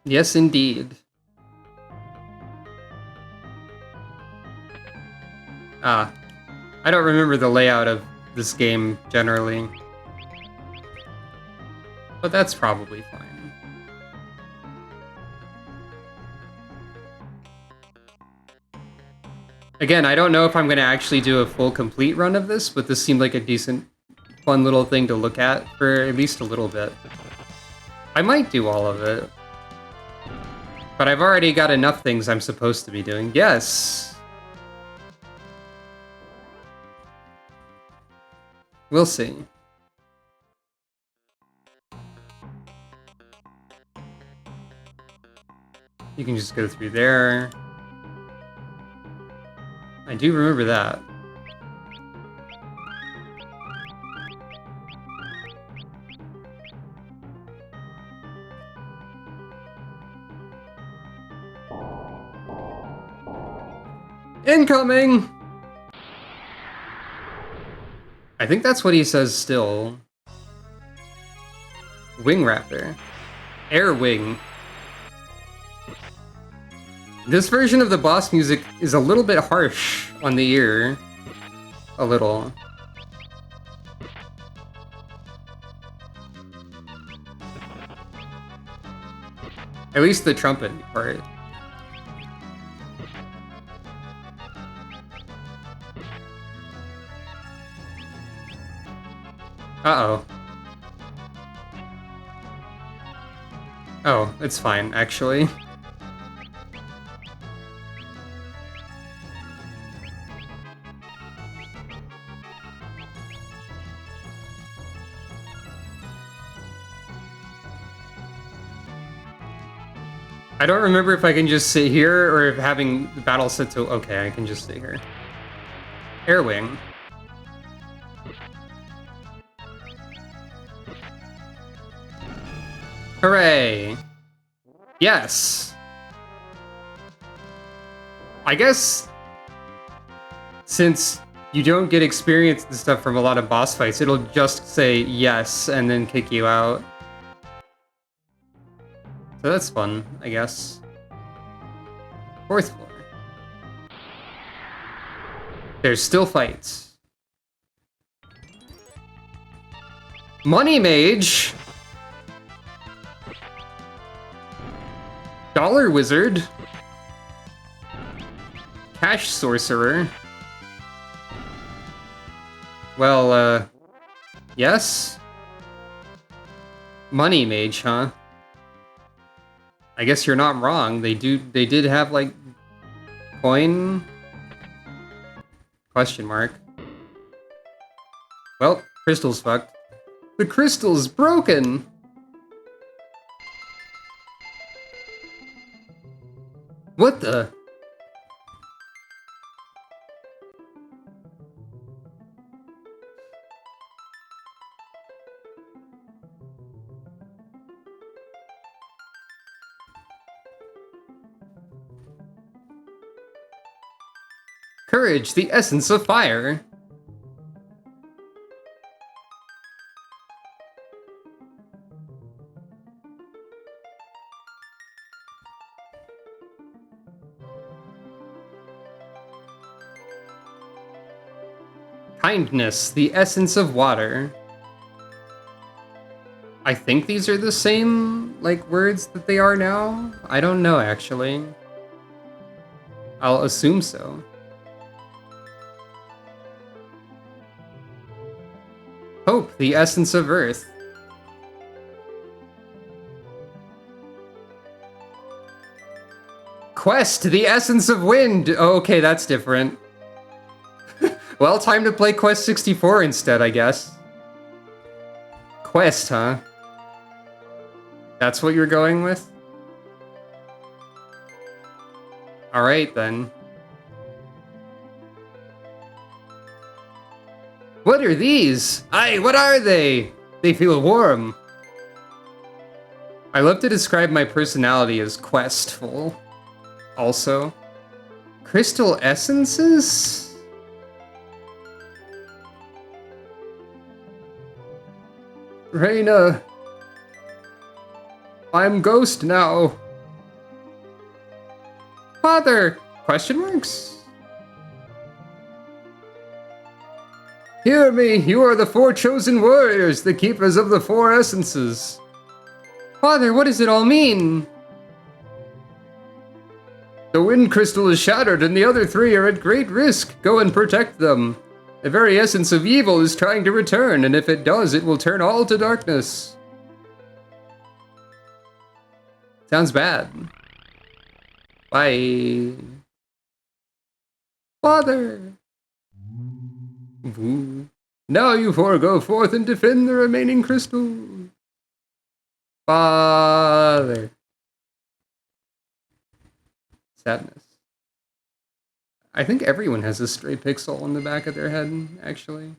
Yes, indeed. Ah, I don't remember the layout of this game generally. But that's probably fine. Again, I don't know if I'm going to actually do a full complete run of this, but this seemed like a decent, fun little thing to look at for at least a little bit. I might do all of it. But I've already got enough things I'm supposed to be doing. Yes! We'll see. You can just go through there. I do remember that. Incoming! I think that's what he says still. Wing Raptor. Air Wing. This version of the boss music is a little bit harsh on the ear. A little. At least the trumpet part. Uh-oh. Oh, it's fine, actually. I don't remember if I can just sit here or if having the battle set to... Okay, I can just sit here. Air Wing. Hooray! Yes! I guess... since you don't get experience and stuff from a lot of boss fights, it'll just say yes and then kick you out. So that's fun, I guess. 4th floor. There's still fights. Money Mage! Dollar Wizard. Cash Sorcerer. Well, yes? Money Mage, huh? I guess you're not wrong. They did have, like, coin? Question mark. Well, crystal's fucked. The crystal's broken! What the? Courage, the essence of fire. Kindness, the essence of water. I think these are the same, like, words that they are now? I don't know, actually. I'll assume so. Hope, the essence of earth. Quest, the essence of wind. Oh, okay, that's different. Well, time to play Quest 64 instead, I guess. Quest, huh? That's what you're going with? Alright, then. What are these? Aye, what are they? They feel warm. I love to describe my personality as questful. Also. Crystal essences? Reina. I'm ghost now. Father? Question marks? Hear me, you are the 4 chosen warriors, the keepers of the 4 essences. Father, what does it all mean? The wind crystal is shattered and the other 3 are at great risk. Go and protect them. The very essence of evil is trying to return, and if it does, it will turn all to darkness. Sounds bad. Bye. Father! Woo. Now you 4 go forth and defend the remaining crystal. Father. Sadness. I think everyone has a stray pixel on the back of their head, actually.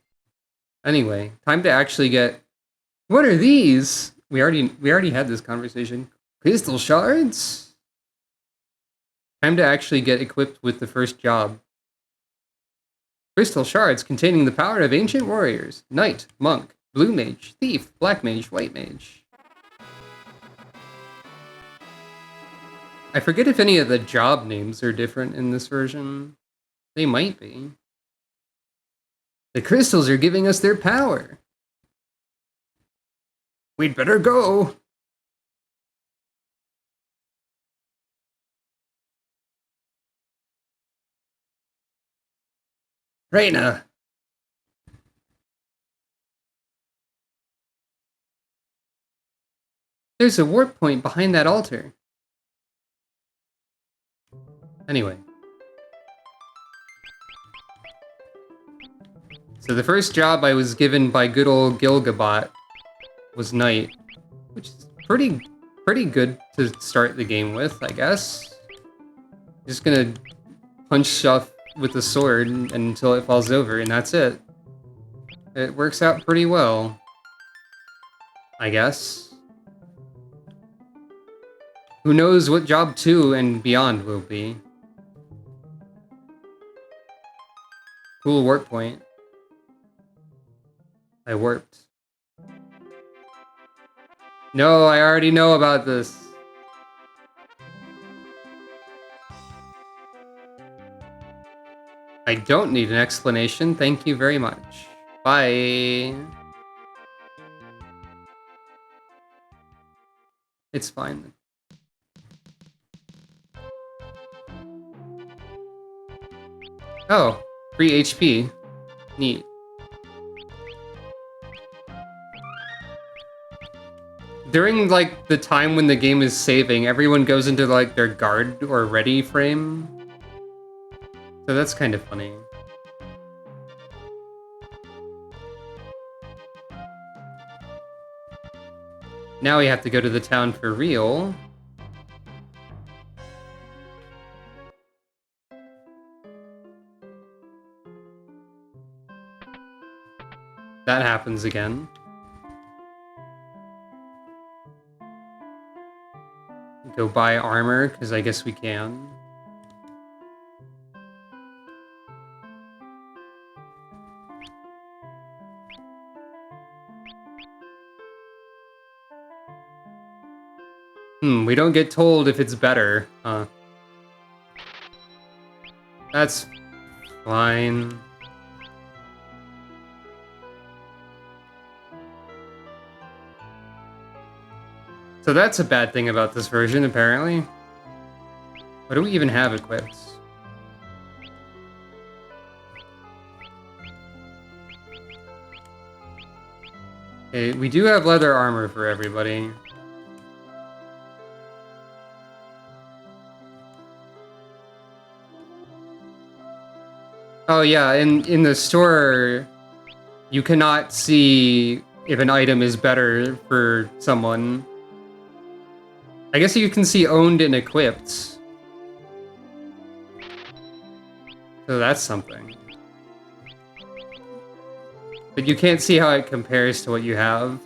Anyway, time to actually get... What are these? We already had this conversation. Crystal shards? Time to actually get equipped with the first job. Crystal shards containing the power of ancient warriors. Knight, monk, blue mage, thief, black mage, white mage. I forget if any of the job names are different in this version. They might be. The crystals are giving us their power. We'd better go. Reina. There's a warp point behind that altar. Anyway. So the first job I was given by good old Gilgabot was Knight, which is pretty good to start the game with, I guess. Just gonna punch stuff with the sword until it falls over, and that's it. It works out pretty well, I guess. Who knows what job 2 and beyond will be. Cool warp point. I warped. No, I already know about this. I don't need an explanation, thank you very much. Bye. It's fine. Oh, free HP. Neat. During, like, the time when the game is saving, everyone goes into, like, their guard or ready frame. So that's kind of funny. Now we have to go to the town for real. That happens again. Go buy armor, because I guess we can. We don't get told if it's better, huh? That's fine. So that's a bad thing about this version, apparently. What do we even have equipped? Okay, we do have leather armor for everybody. Oh yeah, in the store, you cannot see if an item is better for someone. I guess you can see owned and equipped. So that's something. But you can't see how it compares to what you have.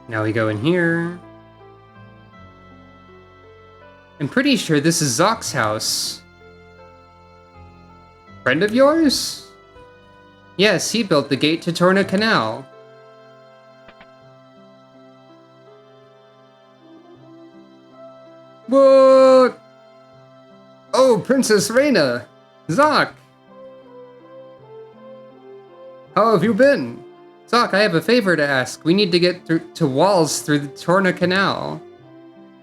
Now we go in here. I'm pretty sure this is Zock's house. Friend of yours? Yes, he built the gate to Torna Canal. What? Oh, Princess Reina! Zoc! How have you been? Zoc, I have a favor to ask. We need to get to walls through the Torna Canal.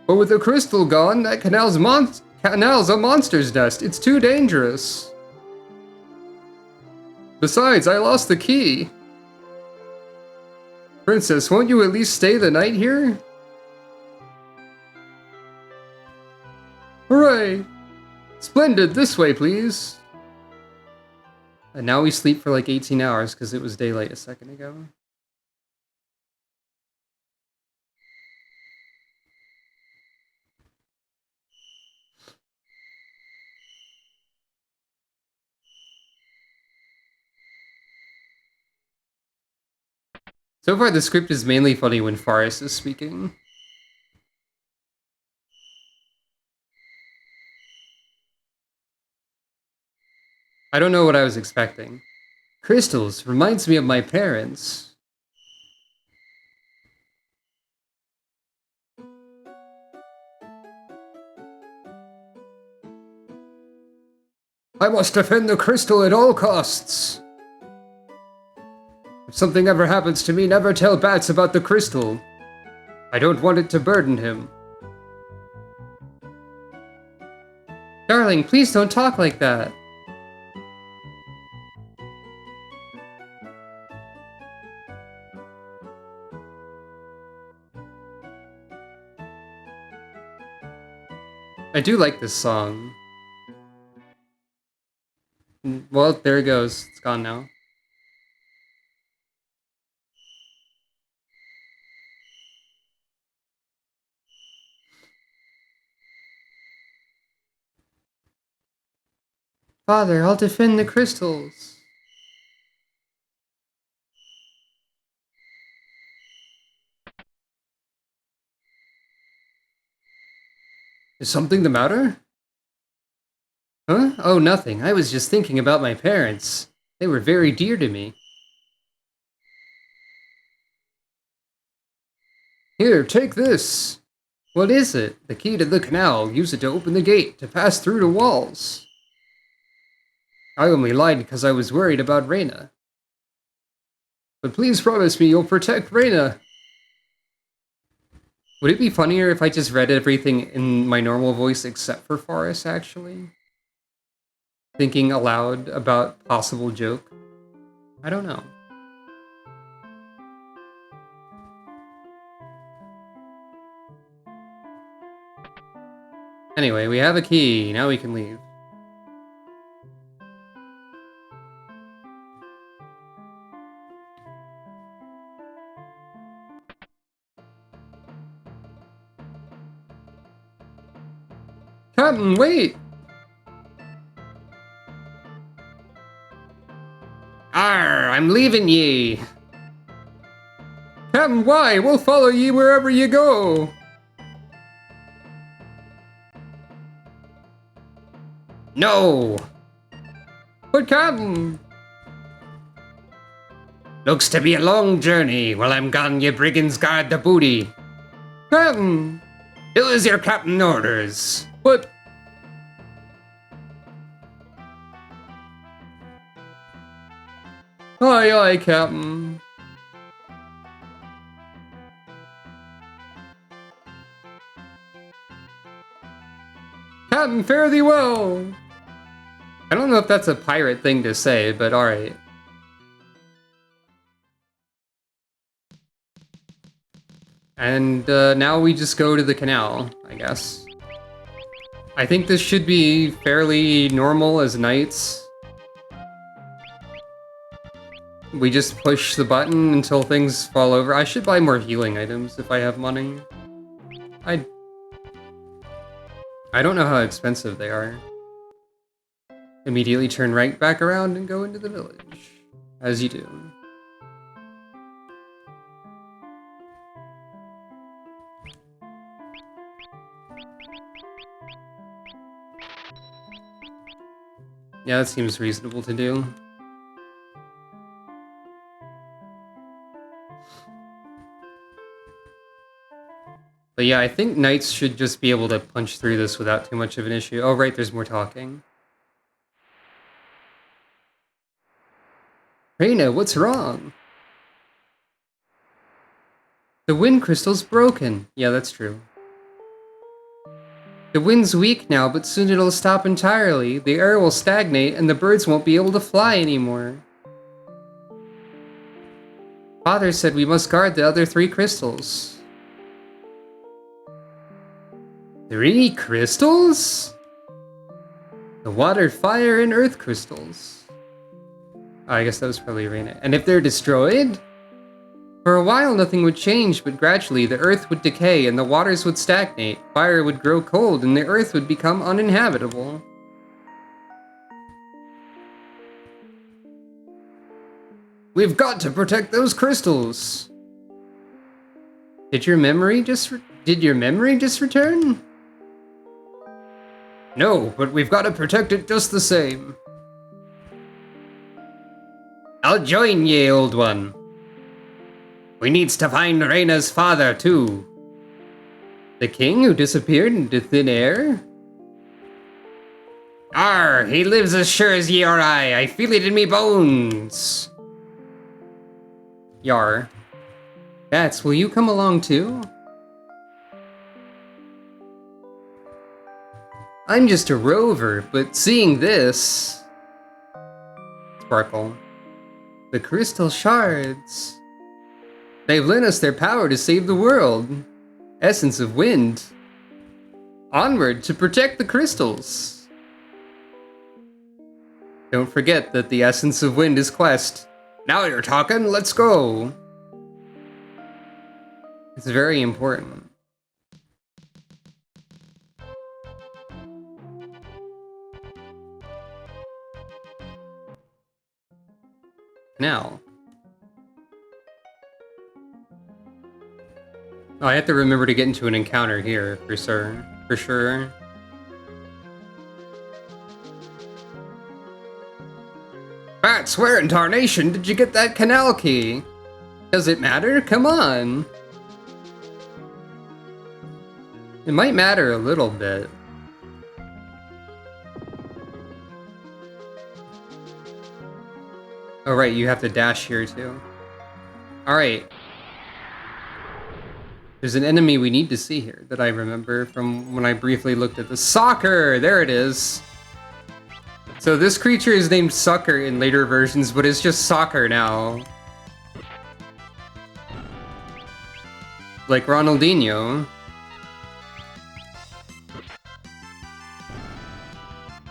But with the crystal gone, that canal's a monster's nest. It's too dangerous. Besides, I lost the key. Princess, won't you at least stay the night here? Hooray! Splendid, this way, please. And now we sleep for like 18 hours because it was daylight a second ago. So far, the script is mainly funny when Forrest is speaking. I don't know what I was expecting. Crystals reminds me of my parents. I must defend the crystal at all costs. If something ever happens to me, never tell Bats about the crystal. I don't want it to burden him. Darling, please don't talk like that. I do like this song. Well, there it goes. It's gone now. Father, I'll defend the crystals. Is something the matter? Huh? Oh, nothing. I was just thinking about my parents. They were very dear to me. Here, take this. What is it? The key to the canal. Use it to open the gate, to pass through the walls. I only lied because I was worried about Reina. But please promise me you'll protect Reina. Would it be funnier if I just read everything in my normal voice except for Forrest, actually? Thinking aloud about possible joke? I don't know. Anyway, we have a key. Now we can leave. Captain, wait! Arr, I'm leaving ye! Captain, why? We'll follow ye wherever you go! No! But Captain! Looks to be a long journey. While I'm gone, ye brigands guard the booty. Captain! Do as your captain orders. But... Aye, aye, Captain. Captain, fare thee well! I don't know if that's a pirate thing to say, but alright. And now we just go to the canal, I guess. I think this should be fairly normal as knights. We just push the button until things fall over. I should buy more healing items if I have money. I don't know how expensive they are. Immediately turn right back around and go into the village. As you do. Yeah, that seems reasonable to do. But yeah, I think knights should just be able to punch through this without too much of an issue. Oh, right, there's more talking. Reina, what's wrong? The wind crystal's broken. Yeah, that's true. The wind's weak now, but soon it'll stop entirely. The air will stagnate, and the birds won't be able to fly anymore. Father said we must guard the other 3 crystals. 3 crystals? The water, fire, and earth crystals. Oh, I guess that was probably Reina. And if they're destroyed? For a while nothing would change, but gradually the earth would decay and the waters would stagnate, fire would grow cold, and the earth would become uninhabitable. We've got to protect those crystals! Did your memory just return? No, but we've got to protect it just the same. I'll join ye, old one. We needs to find Reina's father, too. The king who disappeared into thin air? Arr, he lives as sure as ye or I feel it in me bones. Yar. Bats, will you come along too? I'm just a rover, but seeing this... Sparkle. The crystal shards. They've lent us their power to save the world. Essence of wind. Onward to protect the crystals. Don't forget that the essence of wind is quest. Now you're talking, let's go. It's very important. Now. Oh, I have to remember to get into an encounter here, for sure. Bats, where in tarnation did you get that canal key? Does it matter? Come on! It might matter a little bit. Oh right, you have to dash here too. Alright. There's an enemy we need to see here that I remember from when I briefly looked at the Soccer! There it is! So this creature is named Sucker in later versions, but it's just Soccer now. Like Ronaldinho.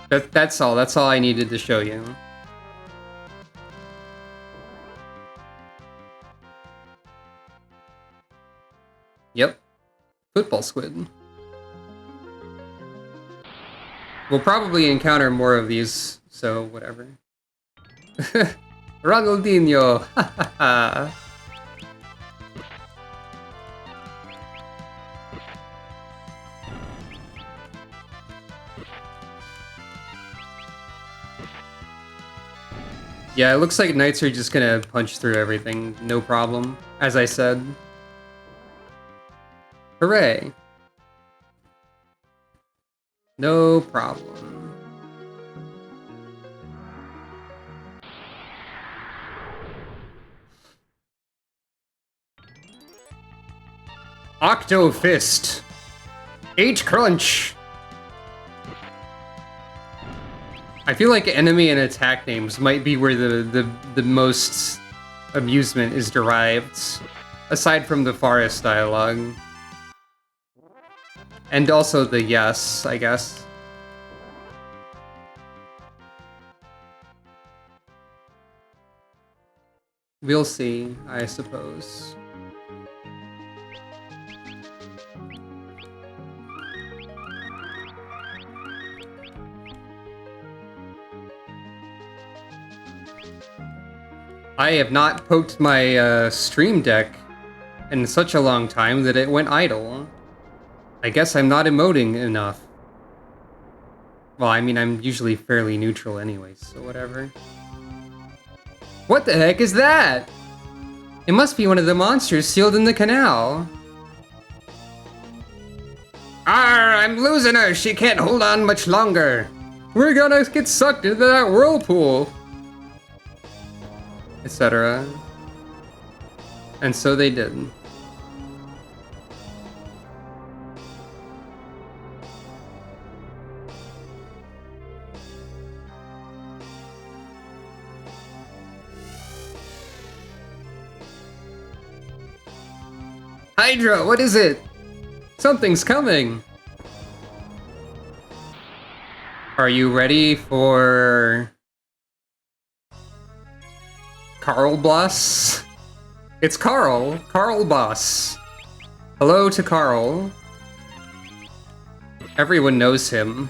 That's all I needed to show you. Yep. Football squid. We'll probably encounter more of these, so whatever. Ronaldinho! Yeah, it looks like knights are just gonna punch through everything, no problem, as I said. Hooray! No problem. Octo Fist! H Crunch! I feel like enemy and attack names might be where the most amusement is derived, aside from the forest dialogue. And also the yes, I guess. We'll see, I suppose. I have not poked my Stream Deck in such a long time that it went idle. I guess I'm not emoting enough. Well, I mean, I'm usually fairly neutral anyways, so whatever. What the heck is that? It must be one of the monsters sealed in the canal. Arr, I'm losing her. She can't hold on much longer. We're gonna get sucked into that whirlpool. Etc. And so they did. Hydra, what is it? Something's coming. Are you ready for Carl Boss? It's Carl Boss. Hello to Carl. Everyone knows him.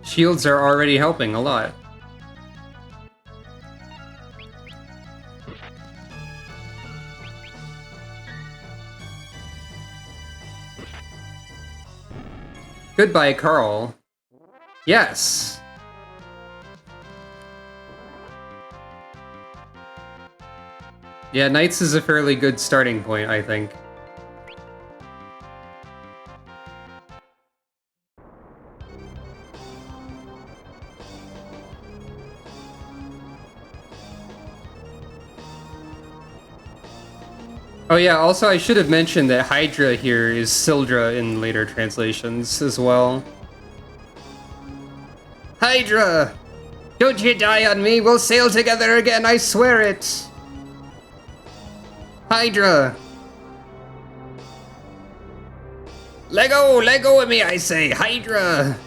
Shields are already helping a lot. Goodbye, Carl. Yes. Yeah, Knights is a fairly good starting point, I think. Oh yeah, also I should have mentioned that Hydra here is Sildra in later translations as well. Hydra! Don't you die on me, we'll sail together again, I swear it! Hydra! Let go of me, I say, Hydra!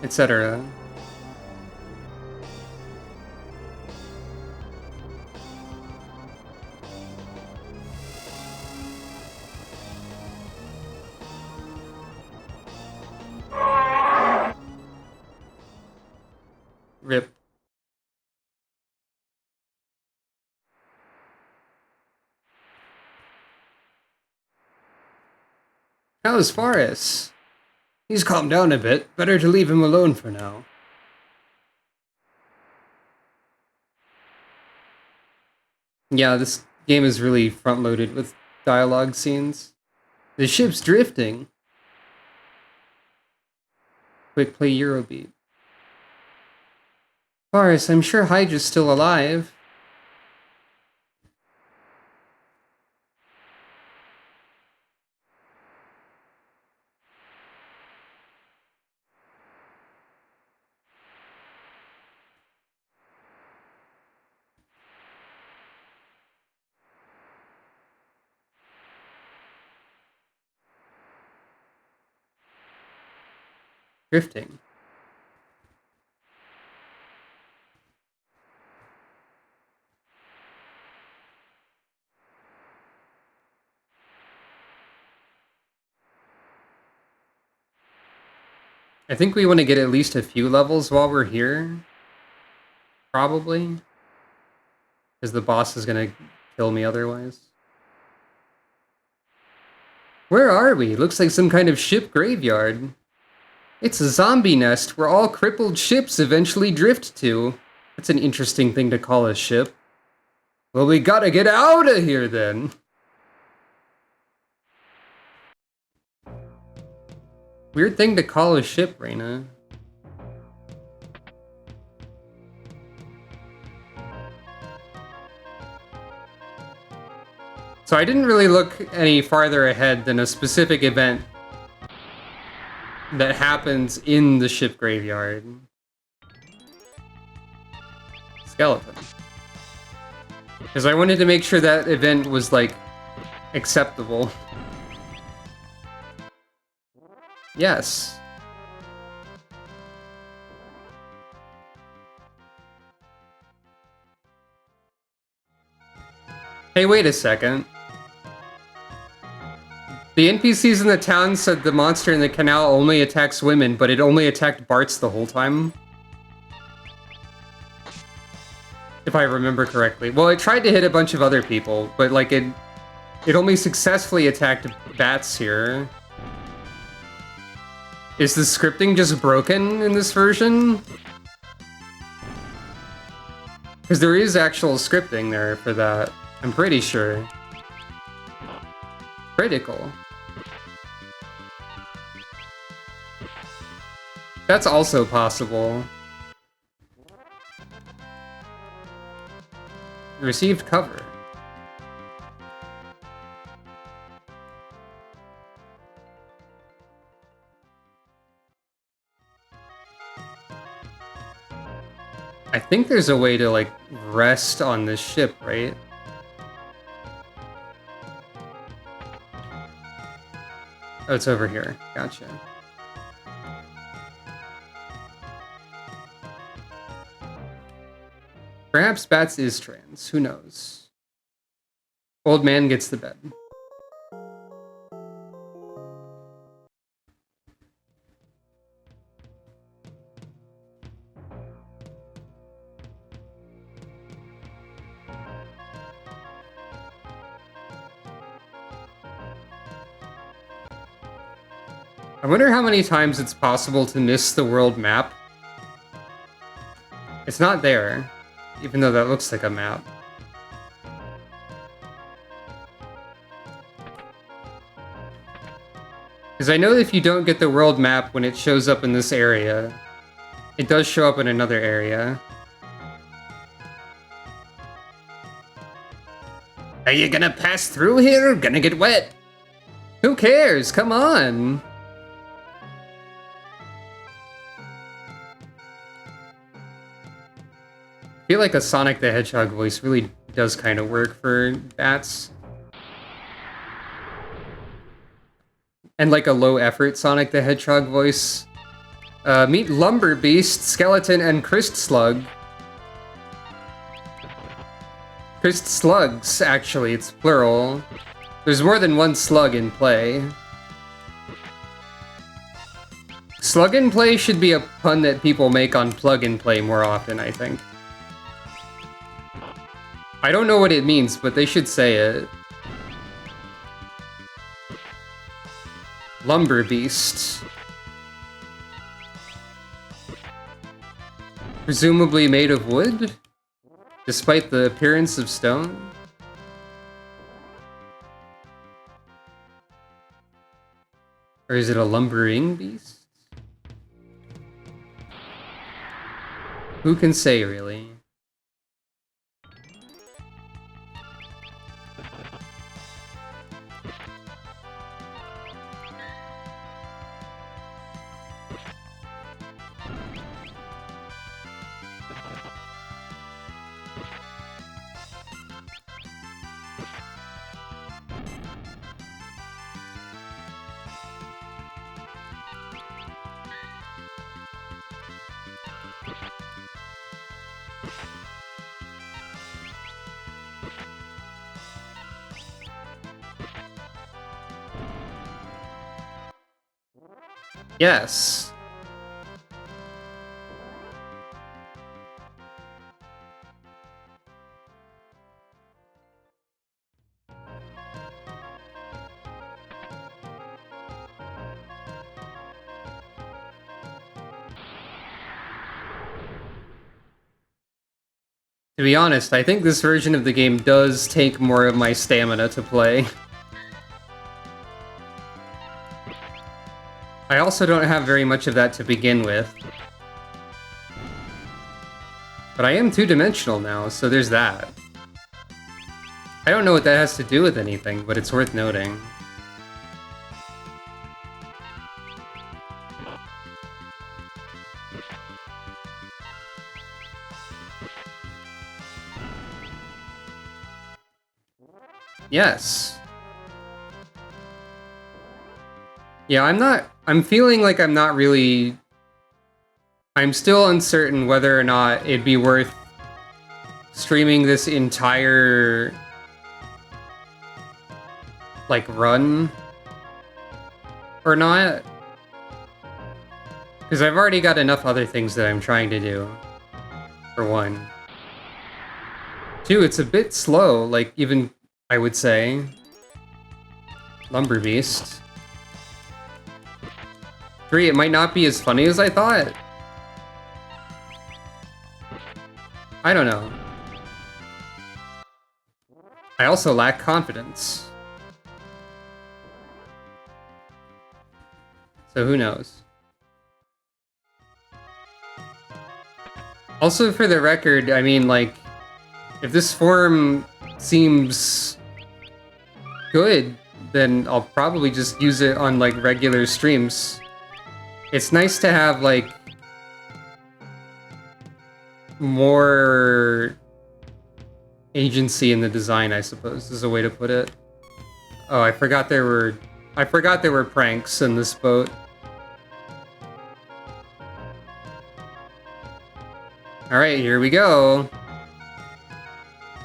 Etc. Rip. How's Forrest? He's calmed down a bit. Better to leave him alone for now. Yeah, this game is really front-loaded with dialogue scenes. The ship's drifting. Quick play Eurobeat. Forrest, I'm sure Hydra's still alive. Drifting. I think we want to get at least a few levels while we're here. Probably. Because the boss is going to kill me otherwise. Where are we? Looks like some kind of ship graveyard. It's a zombie nest where all crippled ships eventually drift to. That's an interesting thing to call a ship. Well, we gotta get out of here then. Weird thing to call a ship, Reina. So I didn't really look any farther ahead than a specific event that happens in the ship graveyard. skeleton. Because I wanted to make sure that event was, like, acceptable. Yes. Hey, wait a second. The NPCs in the town said the monster in the canal only attacks women, but it only attacked Bart's the whole time. If I remember correctly. Well, it tried to hit a bunch of other people, but like it only successfully attacked bats here. Is the scripting just broken in this version? Because there is actual scripting there for that. I'm pretty sure. Critical. That's also possible. Received cover. I think there's a way to, like, rest on this ship, right? Oh, it's over here. Gotcha. Perhaps Bats is trans. Who knows? Old man gets the bed. I wonder how many times it's possible to miss the world map. It's not there, even though that looks like a map. Because I know that if you don't get the world map when it shows up in this area, it does show up in another area. Are you gonna pass through here? Gonna get wet? Who cares? Come on! I feel like a Sonic the Hedgehog voice really does kind of work for bats. And like a low-effort Sonic the Hedgehog voice. Meet Lumber Beast, Skeleton, and Christ Slug. Christ Slugs, actually, it's plural. There's more than one slug in play. Slug and play should be a pun that people make on plug and play more often, I think. I don't know what it means, but they should say it. Lumber Beast. Presumably made of wood? Despite the appearance of stone? Or is it a lumbering beast? Who can say, really? Yes. To be honest, I think this version of the game does take more of my stamina to play. I also don't have very much of that to begin with. But I am two-dimensional now, so there's that. I don't know what that has to do with anything, but it's worth noting. Yes. Yeah, I'm feeling like I'm not really... I'm still uncertain whether or not it'd be worth streaming this entire, like, run or not. Because I've already got enough other things that I'm trying to do, for one. Two, it's a bit slow, like, even, I would say. Lumber Beast. Three, it might not be as funny as I thought. I don't know. I also lack confidence. So who knows? Also, for the record, I mean, like, if this forum seems good, then I'll probably just use it on, like, regular streams. It's nice to have, like, more agency in the design, I suppose, is a way to put it. Oh, I forgot there were pranks in this boat. Alright, here we go.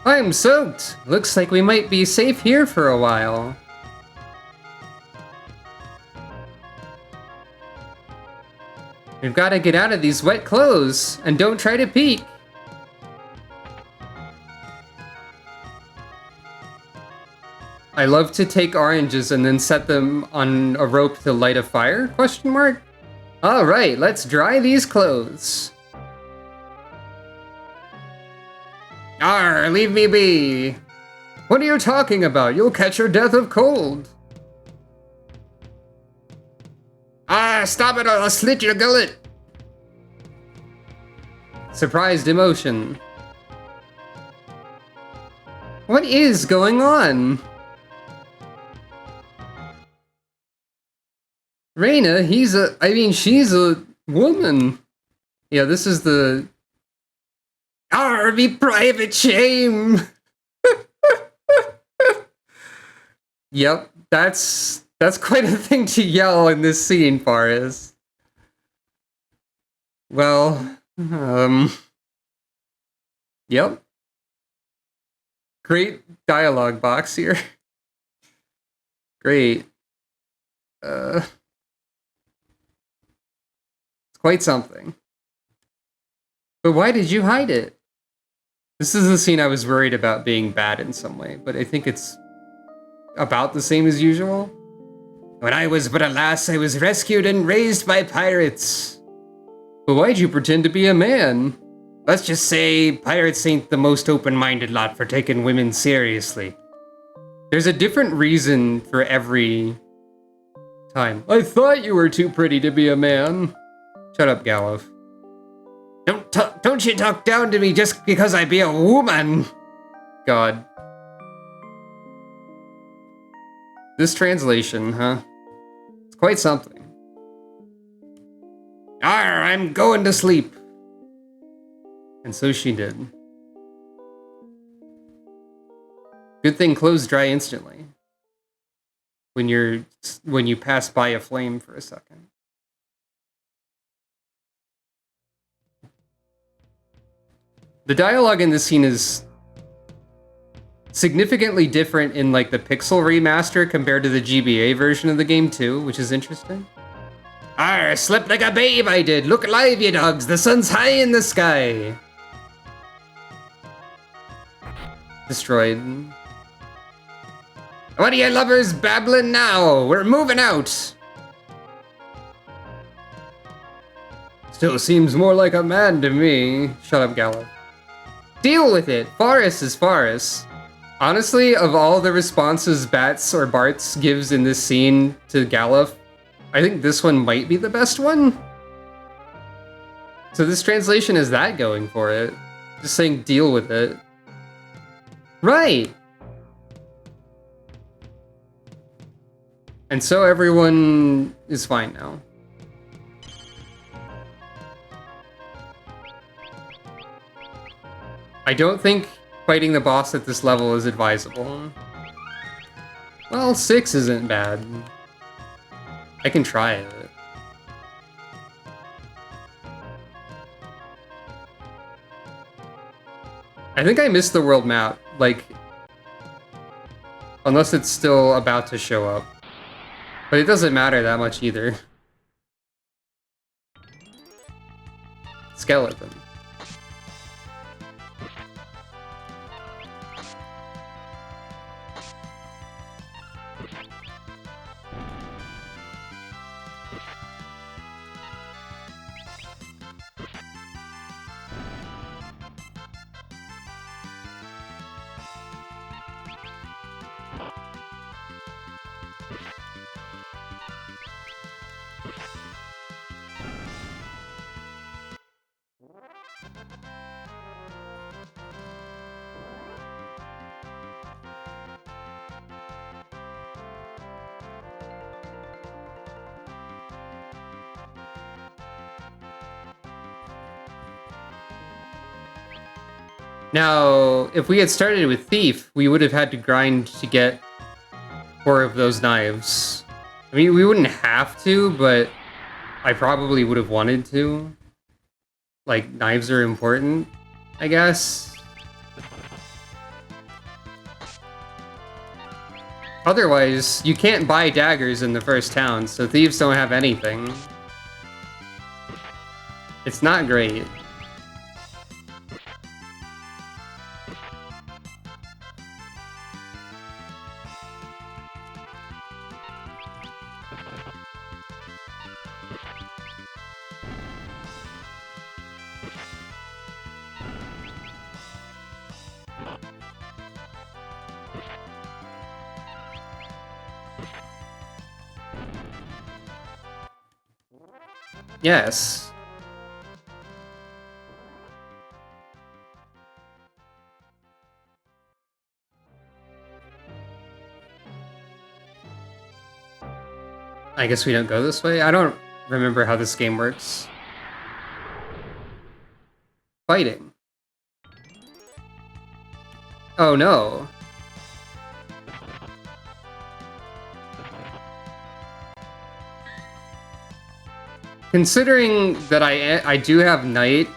I'm soaked! Looks like we might be safe here for a while. We've got to get out of these wet clothes, and don't try to peek. I love to take oranges and then set them on a rope to light a fire? Question mark? Alright, let's dry these clothes. Arr, leave me be! What are you talking about? You'll catch your death of cold. Ah, stop it or I'll slit your gullet! Surprised emotion. What is going on? Reina, she's a woman. Yeah, this is the... Army private shame! Yep, that's quite a thing to yell in this scene, Faris. Well, yep. Great dialogue box here. Great. It's quite something. But why did you hide it? This is the scene I was worried about being bad in some way, but I think it's about the same as usual. When I was but a lass, I was rescued and raised by pirates. But why'd you pretend to be a man? Let's just say pirates ain't the most open-minded lot for taking women seriously. There's a different reason for every time. I thought you were too pretty to be a man. Shut up, Gallof. Don't you talk down to me just because I be a woman! God. This translation, huh? It's quite something. Arr, I'm going to sleep. And so she did. Good thing clothes dry instantly. When you pass by a flame for a second. The dialogue in this scene is significantly different in like the pixel remaster compared to the GBA version of the game too, which is interesting. Arr, slept like a babe I did. Look alive, you dogs. The sun's high in the sky. Destroyed. What are you lovers babbling now? We're moving out. Still seems more like a man to me. Shut up, Gallo. Deal with it. Faris is Faris. Honestly, of all the responses Bats or Bartz gives in this scene to Galuf, I think this one might be the best one. So this translation is that going for it. Just saying deal with it. Right! And so everyone is fine now. I don't think fighting the boss at this level is advisable. Well, 6 isn't bad. I can try it. I think I missed the world map, like, unless it's still about to show up. But it doesn't matter that much either. Skeleton. Now, if we had started with Thief, we would have had to grind to get 4 of those knives. I mean, we wouldn't have to, but I probably would have wanted to. Like, knives are important, I guess. Otherwise, you can't buy daggers in the first town, so thieves don't have anything. It's not great. Yes. I guess we don't go this way? I don't remember how this game works. Fighting. Oh no. Considering that I do have Night,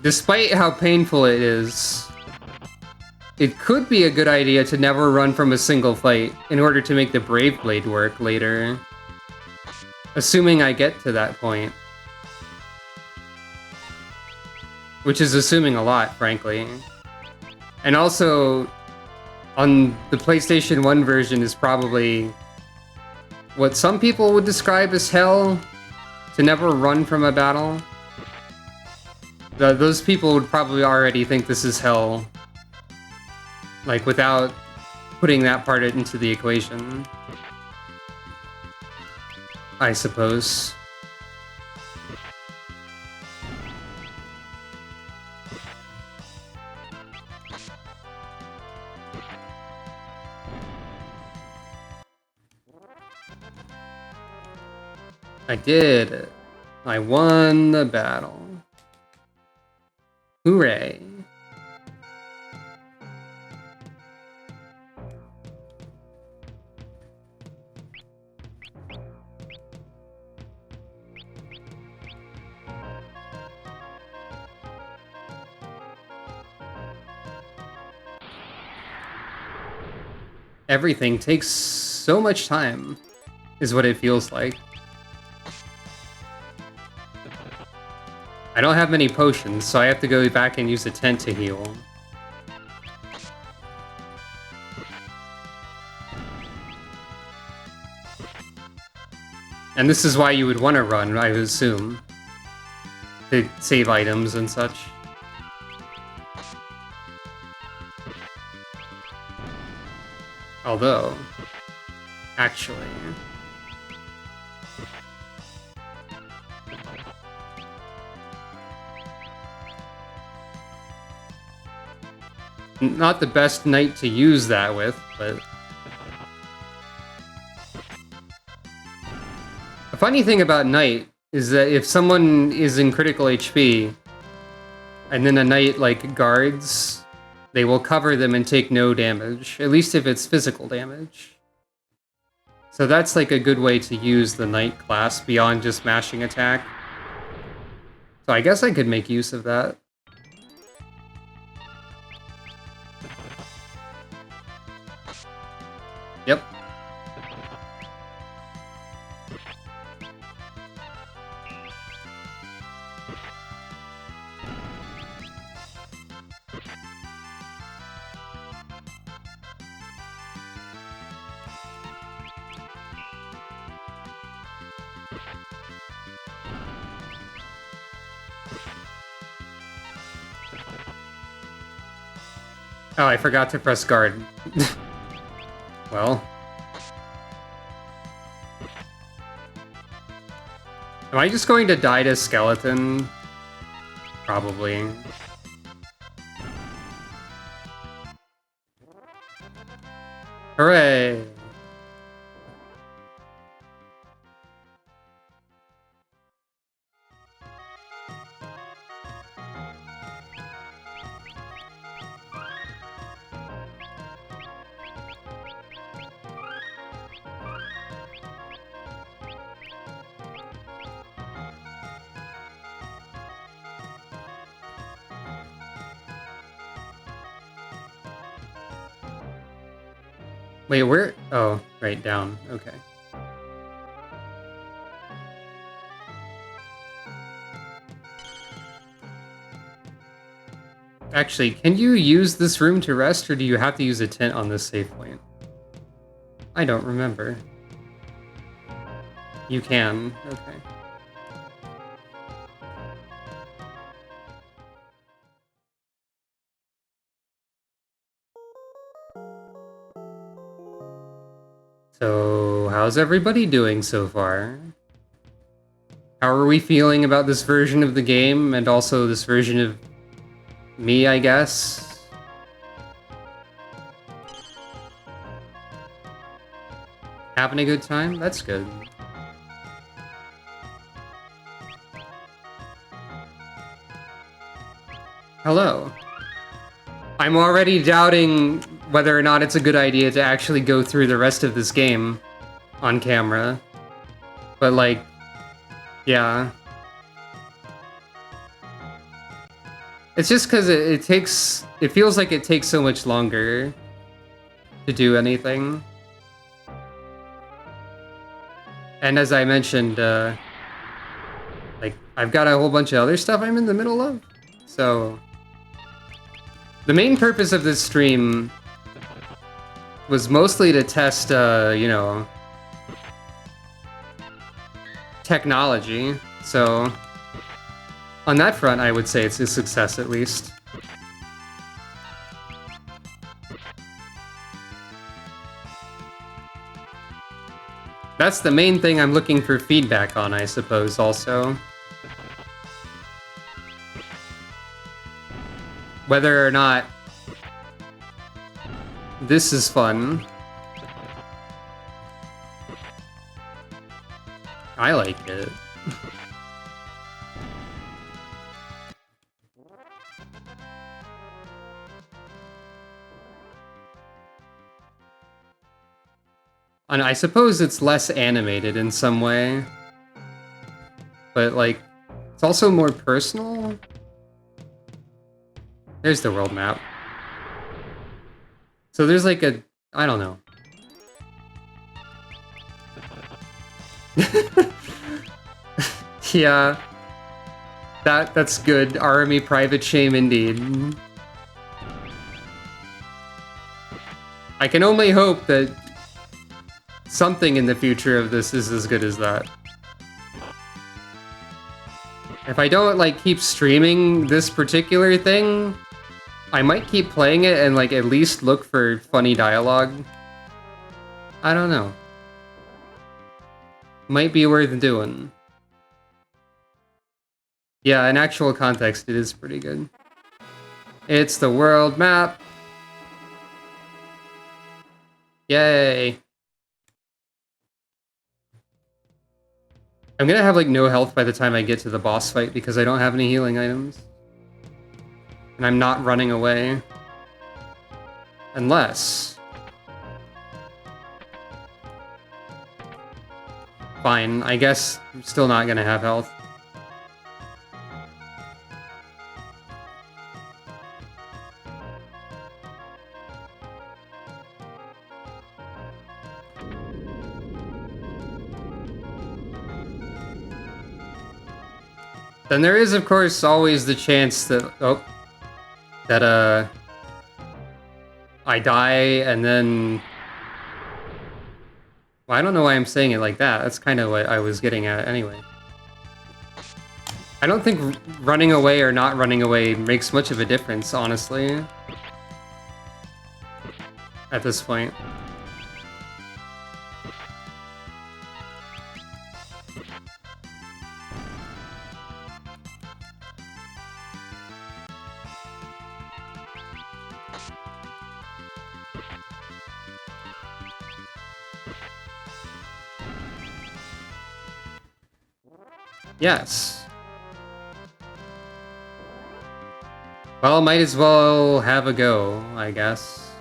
despite how painful it is, it could be a good idea to never run from a single fight in order to make the Brave Blade work later. Assuming I get to that point. Which is assuming a lot, frankly. And also, on the PlayStation 1 version is probably what some people would describe as hell, to never run from a battle. Those people would probably already think this is hell, like without putting that part into the equation, I suppose. I did it. I won the battle. Hooray. Everything takes so much time, is what it feels like. I don't have many potions, so I have to go back and use a tent to heal. And this is why you would want to run, I would assume. To save items and such. Although, actually... not the best night to use that with, but... A funny thing about Knight is that if someone is in critical HP, and then a Knight, like, guards, they will cover them and take no damage, at least if it's physical damage. So that's like a good way to use the Knight class beyond just mashing attack. So I guess I could make use of that. Yep. Oh, I forgot to press guard. Well. Am I just going to die to skeleton? Probably. Hooray! Wait, where? Oh, right, down. Okay. Actually, can you use this room to rest, or do you have to use a tent on this save point? I don't remember. You can. Okay. So, how's everybody doing so far? How are we feeling about this version of the game, and also this version of me, I guess? Having a good time? That's good. Hello. I'm already doubting whether or not it's a good idea to actually go through the rest of this game on camera. But, like, yeah. It's just because it feels like it takes so much longer to do anything. And as I mentioned, like, I've got a whole bunch of other stuff I'm in the middle of, so... The main purpose of this stream was mostly to test, you know, technology, so on that front, I would say it's a success at least. That's the main thing I'm looking for feedback on, I suppose, also. Whether or not this is fun. I like it. And I suppose it's less animated in some way. But, like, it's also more personal. There's the world map. So there's like a... I don't know. Yeah. That's good. Army private shame indeed. I can only hope that something in the future of this is as good as that. If I don't, like, keep streaming this particular thing, I might keep playing it and, like, at least look for funny dialogue. I don't know. Might be worth doing. Yeah, in actual context, it is pretty good. It's the world map. Yay. I'm gonna have, like, no health by the time I get to the boss fight because I don't have any healing items. And I'm not running away. Unless... Fine, I guess I'm still not gonna have health. Then there is, of course, always the chance that... Oh. That, I die and then... Well, I don't know why I'm saying it like that. That's kind of what I was getting at anyway. I don't think running away or not running away makes much of a difference, honestly. At this point. Yes. Well, might as well have a go, I guess.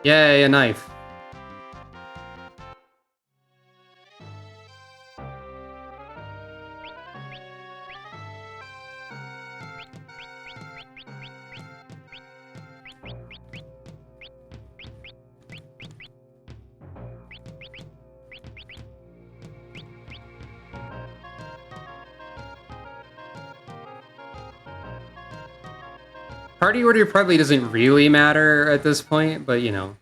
Yay, a knife. Party order probably doesn't really matter at this point, but you know.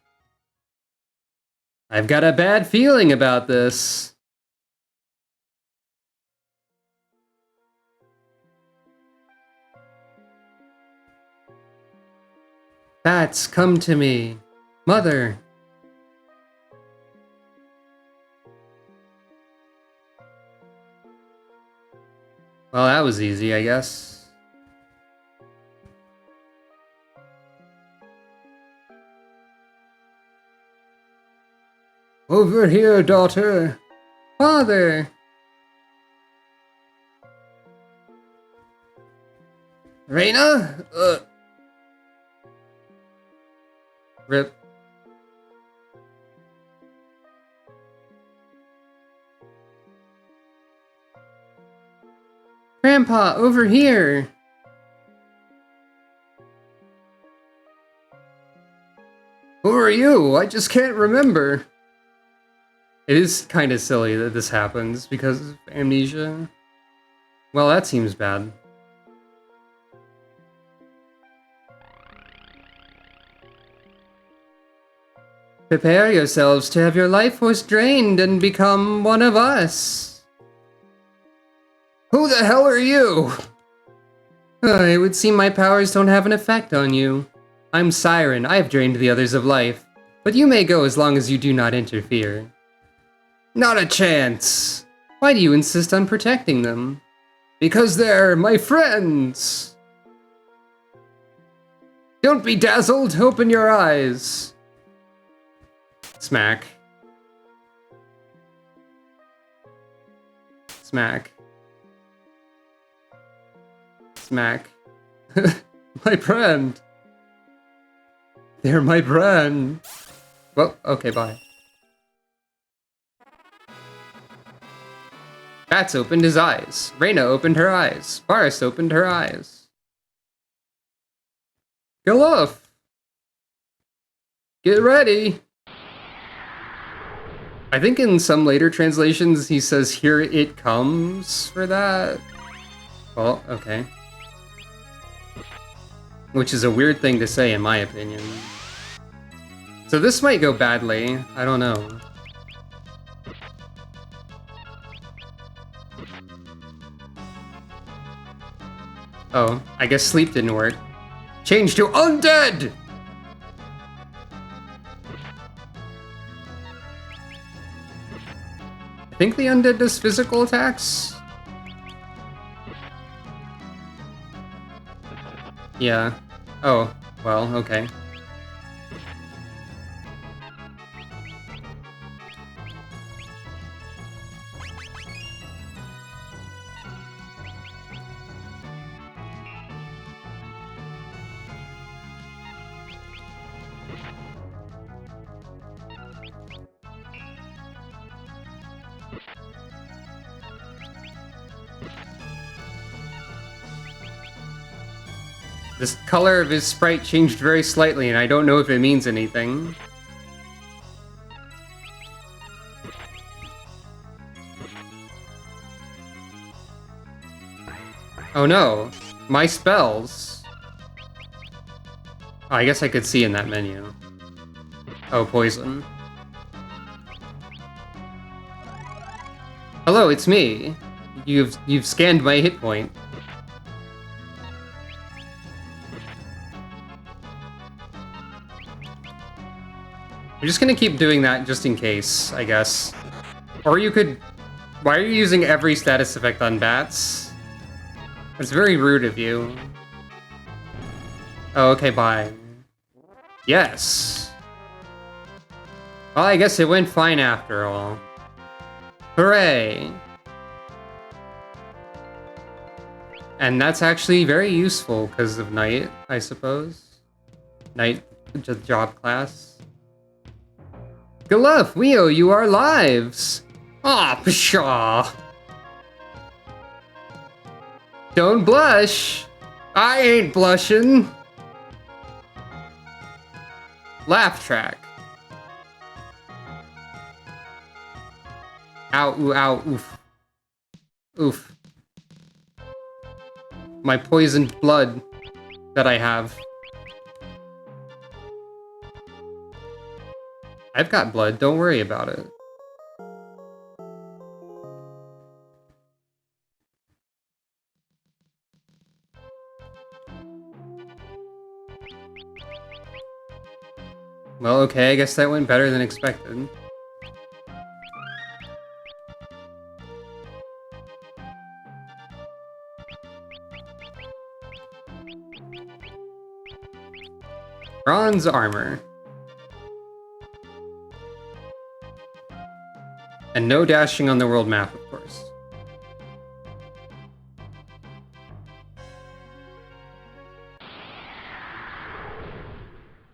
I've got a bad feeling about this. Bats, come to me. Mother. Well, that was easy, I guess. Over here, daughter. Father. Reina? Rip. Grandpa, over here! Who are you? I just can't remember. It is kind of silly that this happens because of amnesia. Well, that seems bad. Prepare yourselves to have your life force drained and become one of us. Who the hell are you? It would seem my powers don't have an effect on you. I'm Siren, I have drained the others of life, but you may go as long as you do not interfere. Not a chance! Why do you insist on protecting them? Because they're my friends! Don't be dazzled, open your eyes! Smack. Smack. Smack. My friend! They're my friend! Well, okay, bye. Bats opened his eyes. Reina opened her eyes. Boris opened her eyes. Go off! Get ready! I think in some later translations he says, "Here it comes," for that. Well, okay. Which is a weird thing to say, in my opinion. So this might go badly. I don't know. Oh, I guess sleep didn't work. Change to undead! I think the undead does physical attacks? Yeah. Oh, well, okay. This color of his sprite changed very slightly, and I don't know if it means anything. Oh no, my spells. Oh, I guess I could see in that menu. Oh, poison. Hello, it's me. You've scanned my hit point. I'm just gonna keep doing that just in case, I guess. Or you could... Why are you using every status effect on bats? That's very rude of you. Oh, okay, bye. Yes. Well, I guess it went fine after all. Hooray! And that's actually very useful because of Knight, I suppose. Knight job class. Galuf, we owe you our lives! Aw, pshaw! Don't blush! I ain't blushing! Laugh track. Ow, ooh, ow, oof. Oof. My poisoned blood that I have. I've got blood, don't worry about it. Well, okay, I guess that went better than expected. Bronze armor. And no dashing on the world map, of course.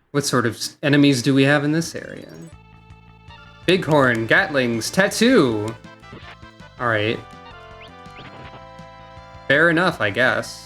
What sort of enemies do we have in this area? Bighorn, Gatlings, Tattoo! Alright. Fair enough, I guess.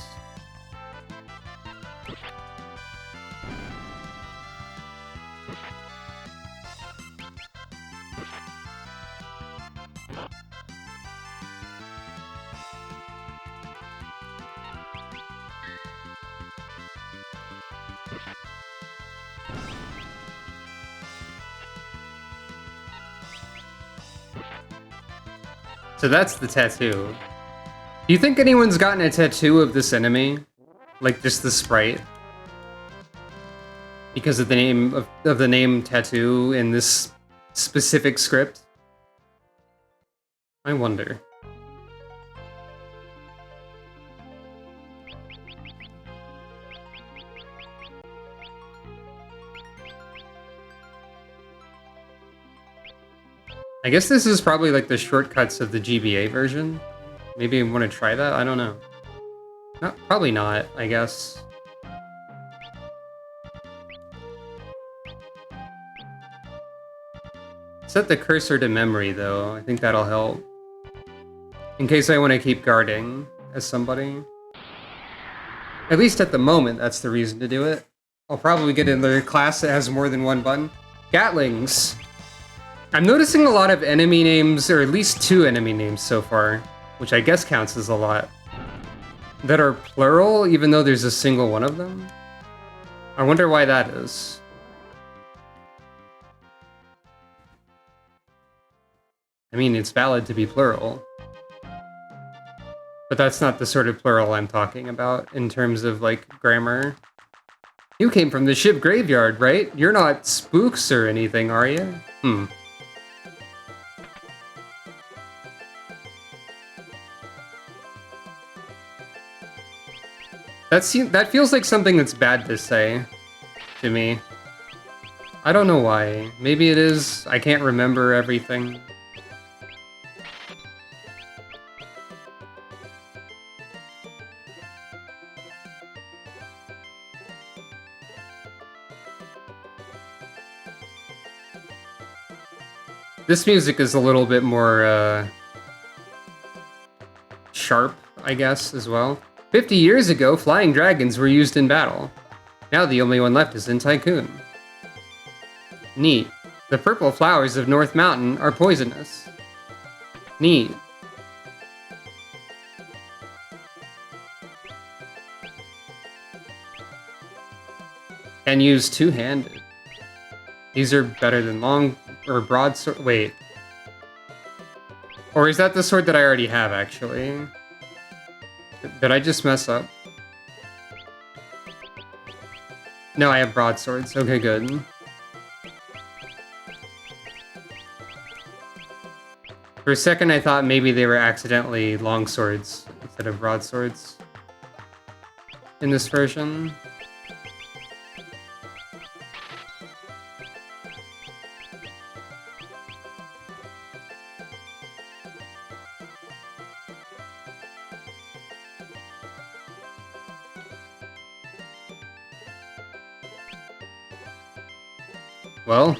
So that's the tattoo. Do you think anyone's gotten a tattoo of this enemy? Like just the sprite? Because of the name of the name tattoo in this specific script? I wonder. I guess this is probably like the shortcuts of the GBA version. Maybe I want to try that? I don't know. Probably not, I guess. Set the cursor to memory, though. I think that'll help. In case I want to keep guarding as somebody. At least at the moment, that's the reason to do it. I'll probably get another class that has more than one button. Gatlings! I'm noticing a lot of enemy names, or at least 2 enemy names so far, which I guess counts as a lot, that are plural even though there's a single one of them. I wonder why that is. I mean, it's valid to be plural. But that's not the sort of plural I'm talking about in terms of, like, grammar. You came from the ship graveyard, right? You're not spooks or anything, are you? That feels like something that's bad to say to me. I don't know why. Maybe it is. I can't remember everything. This music is a little bit more sharp, I guess, as well. 50 years ago, flying dragons were used in battle. Now the only one left is in Tycoon. Neat. The purple flowers of North Mountain are poisonous. Neat. Can use two-handed. These are better than long or broadsword. Wait. Or is that the sword that I already have, actually? Did I just mess up? No, I have broadswords. Okay, good. For a second, I thought maybe they were accidentally longswords instead of broadswords in this version. Well,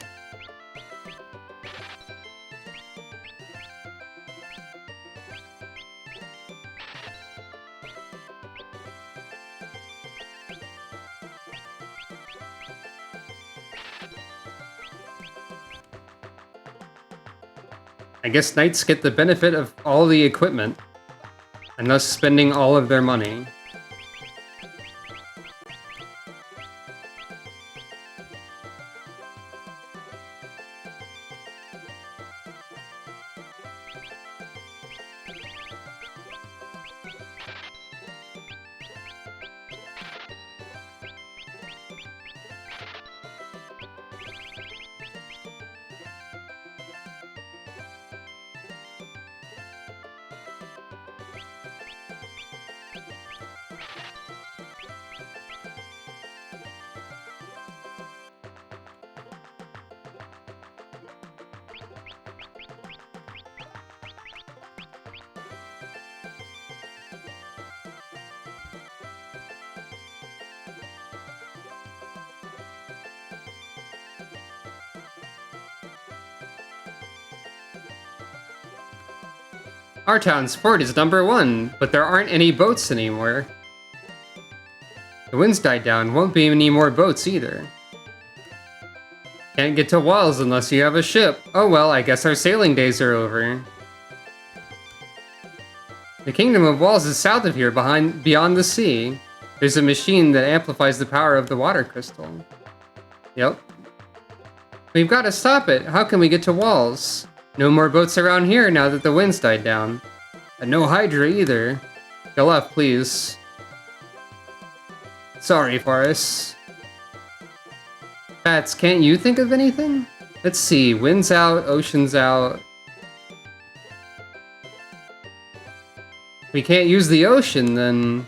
I guess knights get the benefit of all the equipment, and thus spending all of their money. Our town's port is #1, but there aren't any boats anymore. The wind's died down, won't be any more boats either. Can't get to Walls unless you have a ship. Oh well, I guess our sailing days are over. The Kingdom of Walls is south of here, beyond the sea. There's a machine that amplifies the power of the water crystal. Yep. We've got to stop it. How can we get to Walls? No more boats around here now that the wind's died down. And no Hydra either. Go left, please. Sorry, Forrest. Bats, can't you think of anything? Let's see. Wind's out, ocean's out. We can't use the ocean, then... ...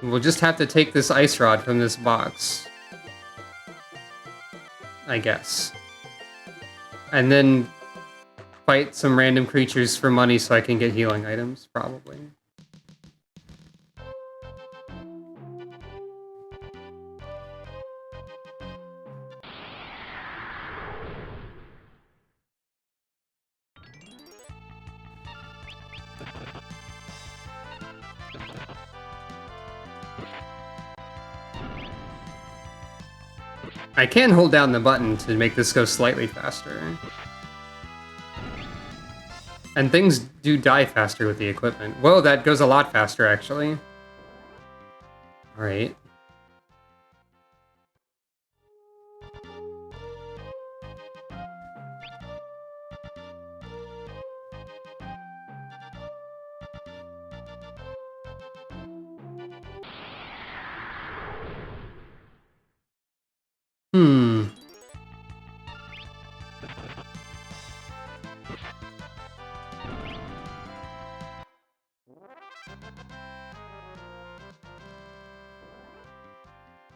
We'll just have to take this ice rod from this box. I guess. And then fight some random creatures for money so I can get healing items, probably. I can hold down the button to make this go slightly faster. And things do die faster with the equipment. Whoa, that goes a lot faster, actually. Alright.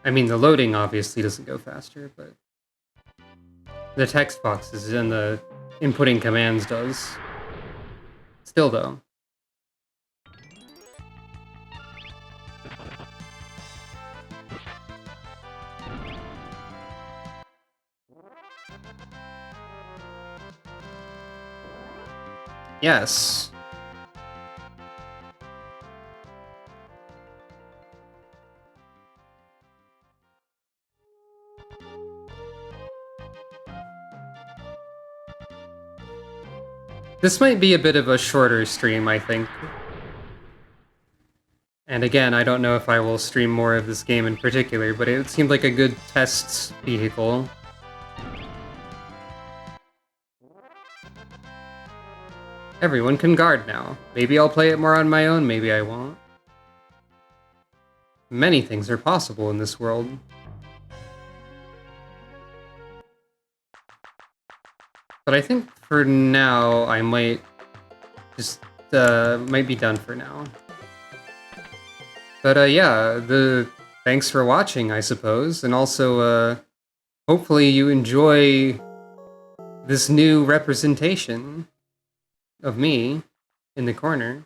I mean, the loading obviously doesn't go faster, but the text boxes and the inputting commands does. Still, though. Yes. This might be a bit of a shorter stream, I think. And again, I don't know if I will stream more of this game in particular, but it seemed like a good test vehicle. Everyone can guard now. Maybe I'll play it more on my own, maybe I won't. Many things are possible in this world. But I think for now, I might just, might be done for now. But yeah, thanks for watching, I suppose, and also, hopefully you enjoy this new representation of me in the corner.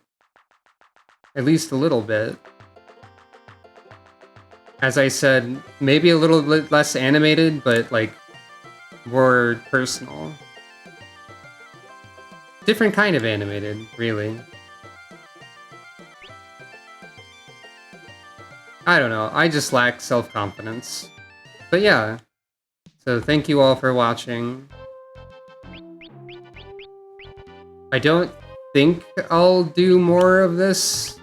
At least a little bit. As I said, maybe a little bit less animated, but, like, more personal. Different kind of animated, really. I don't know, I just lack self-confidence. But yeah, so thank you all for watching. I don't think I'll do more of this,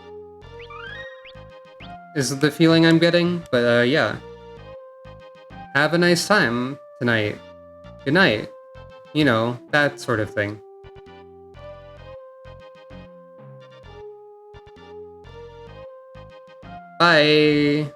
is the feeling I'm getting, but yeah. Have a nice time tonight. Good night. You know, that sort of thing. Bye!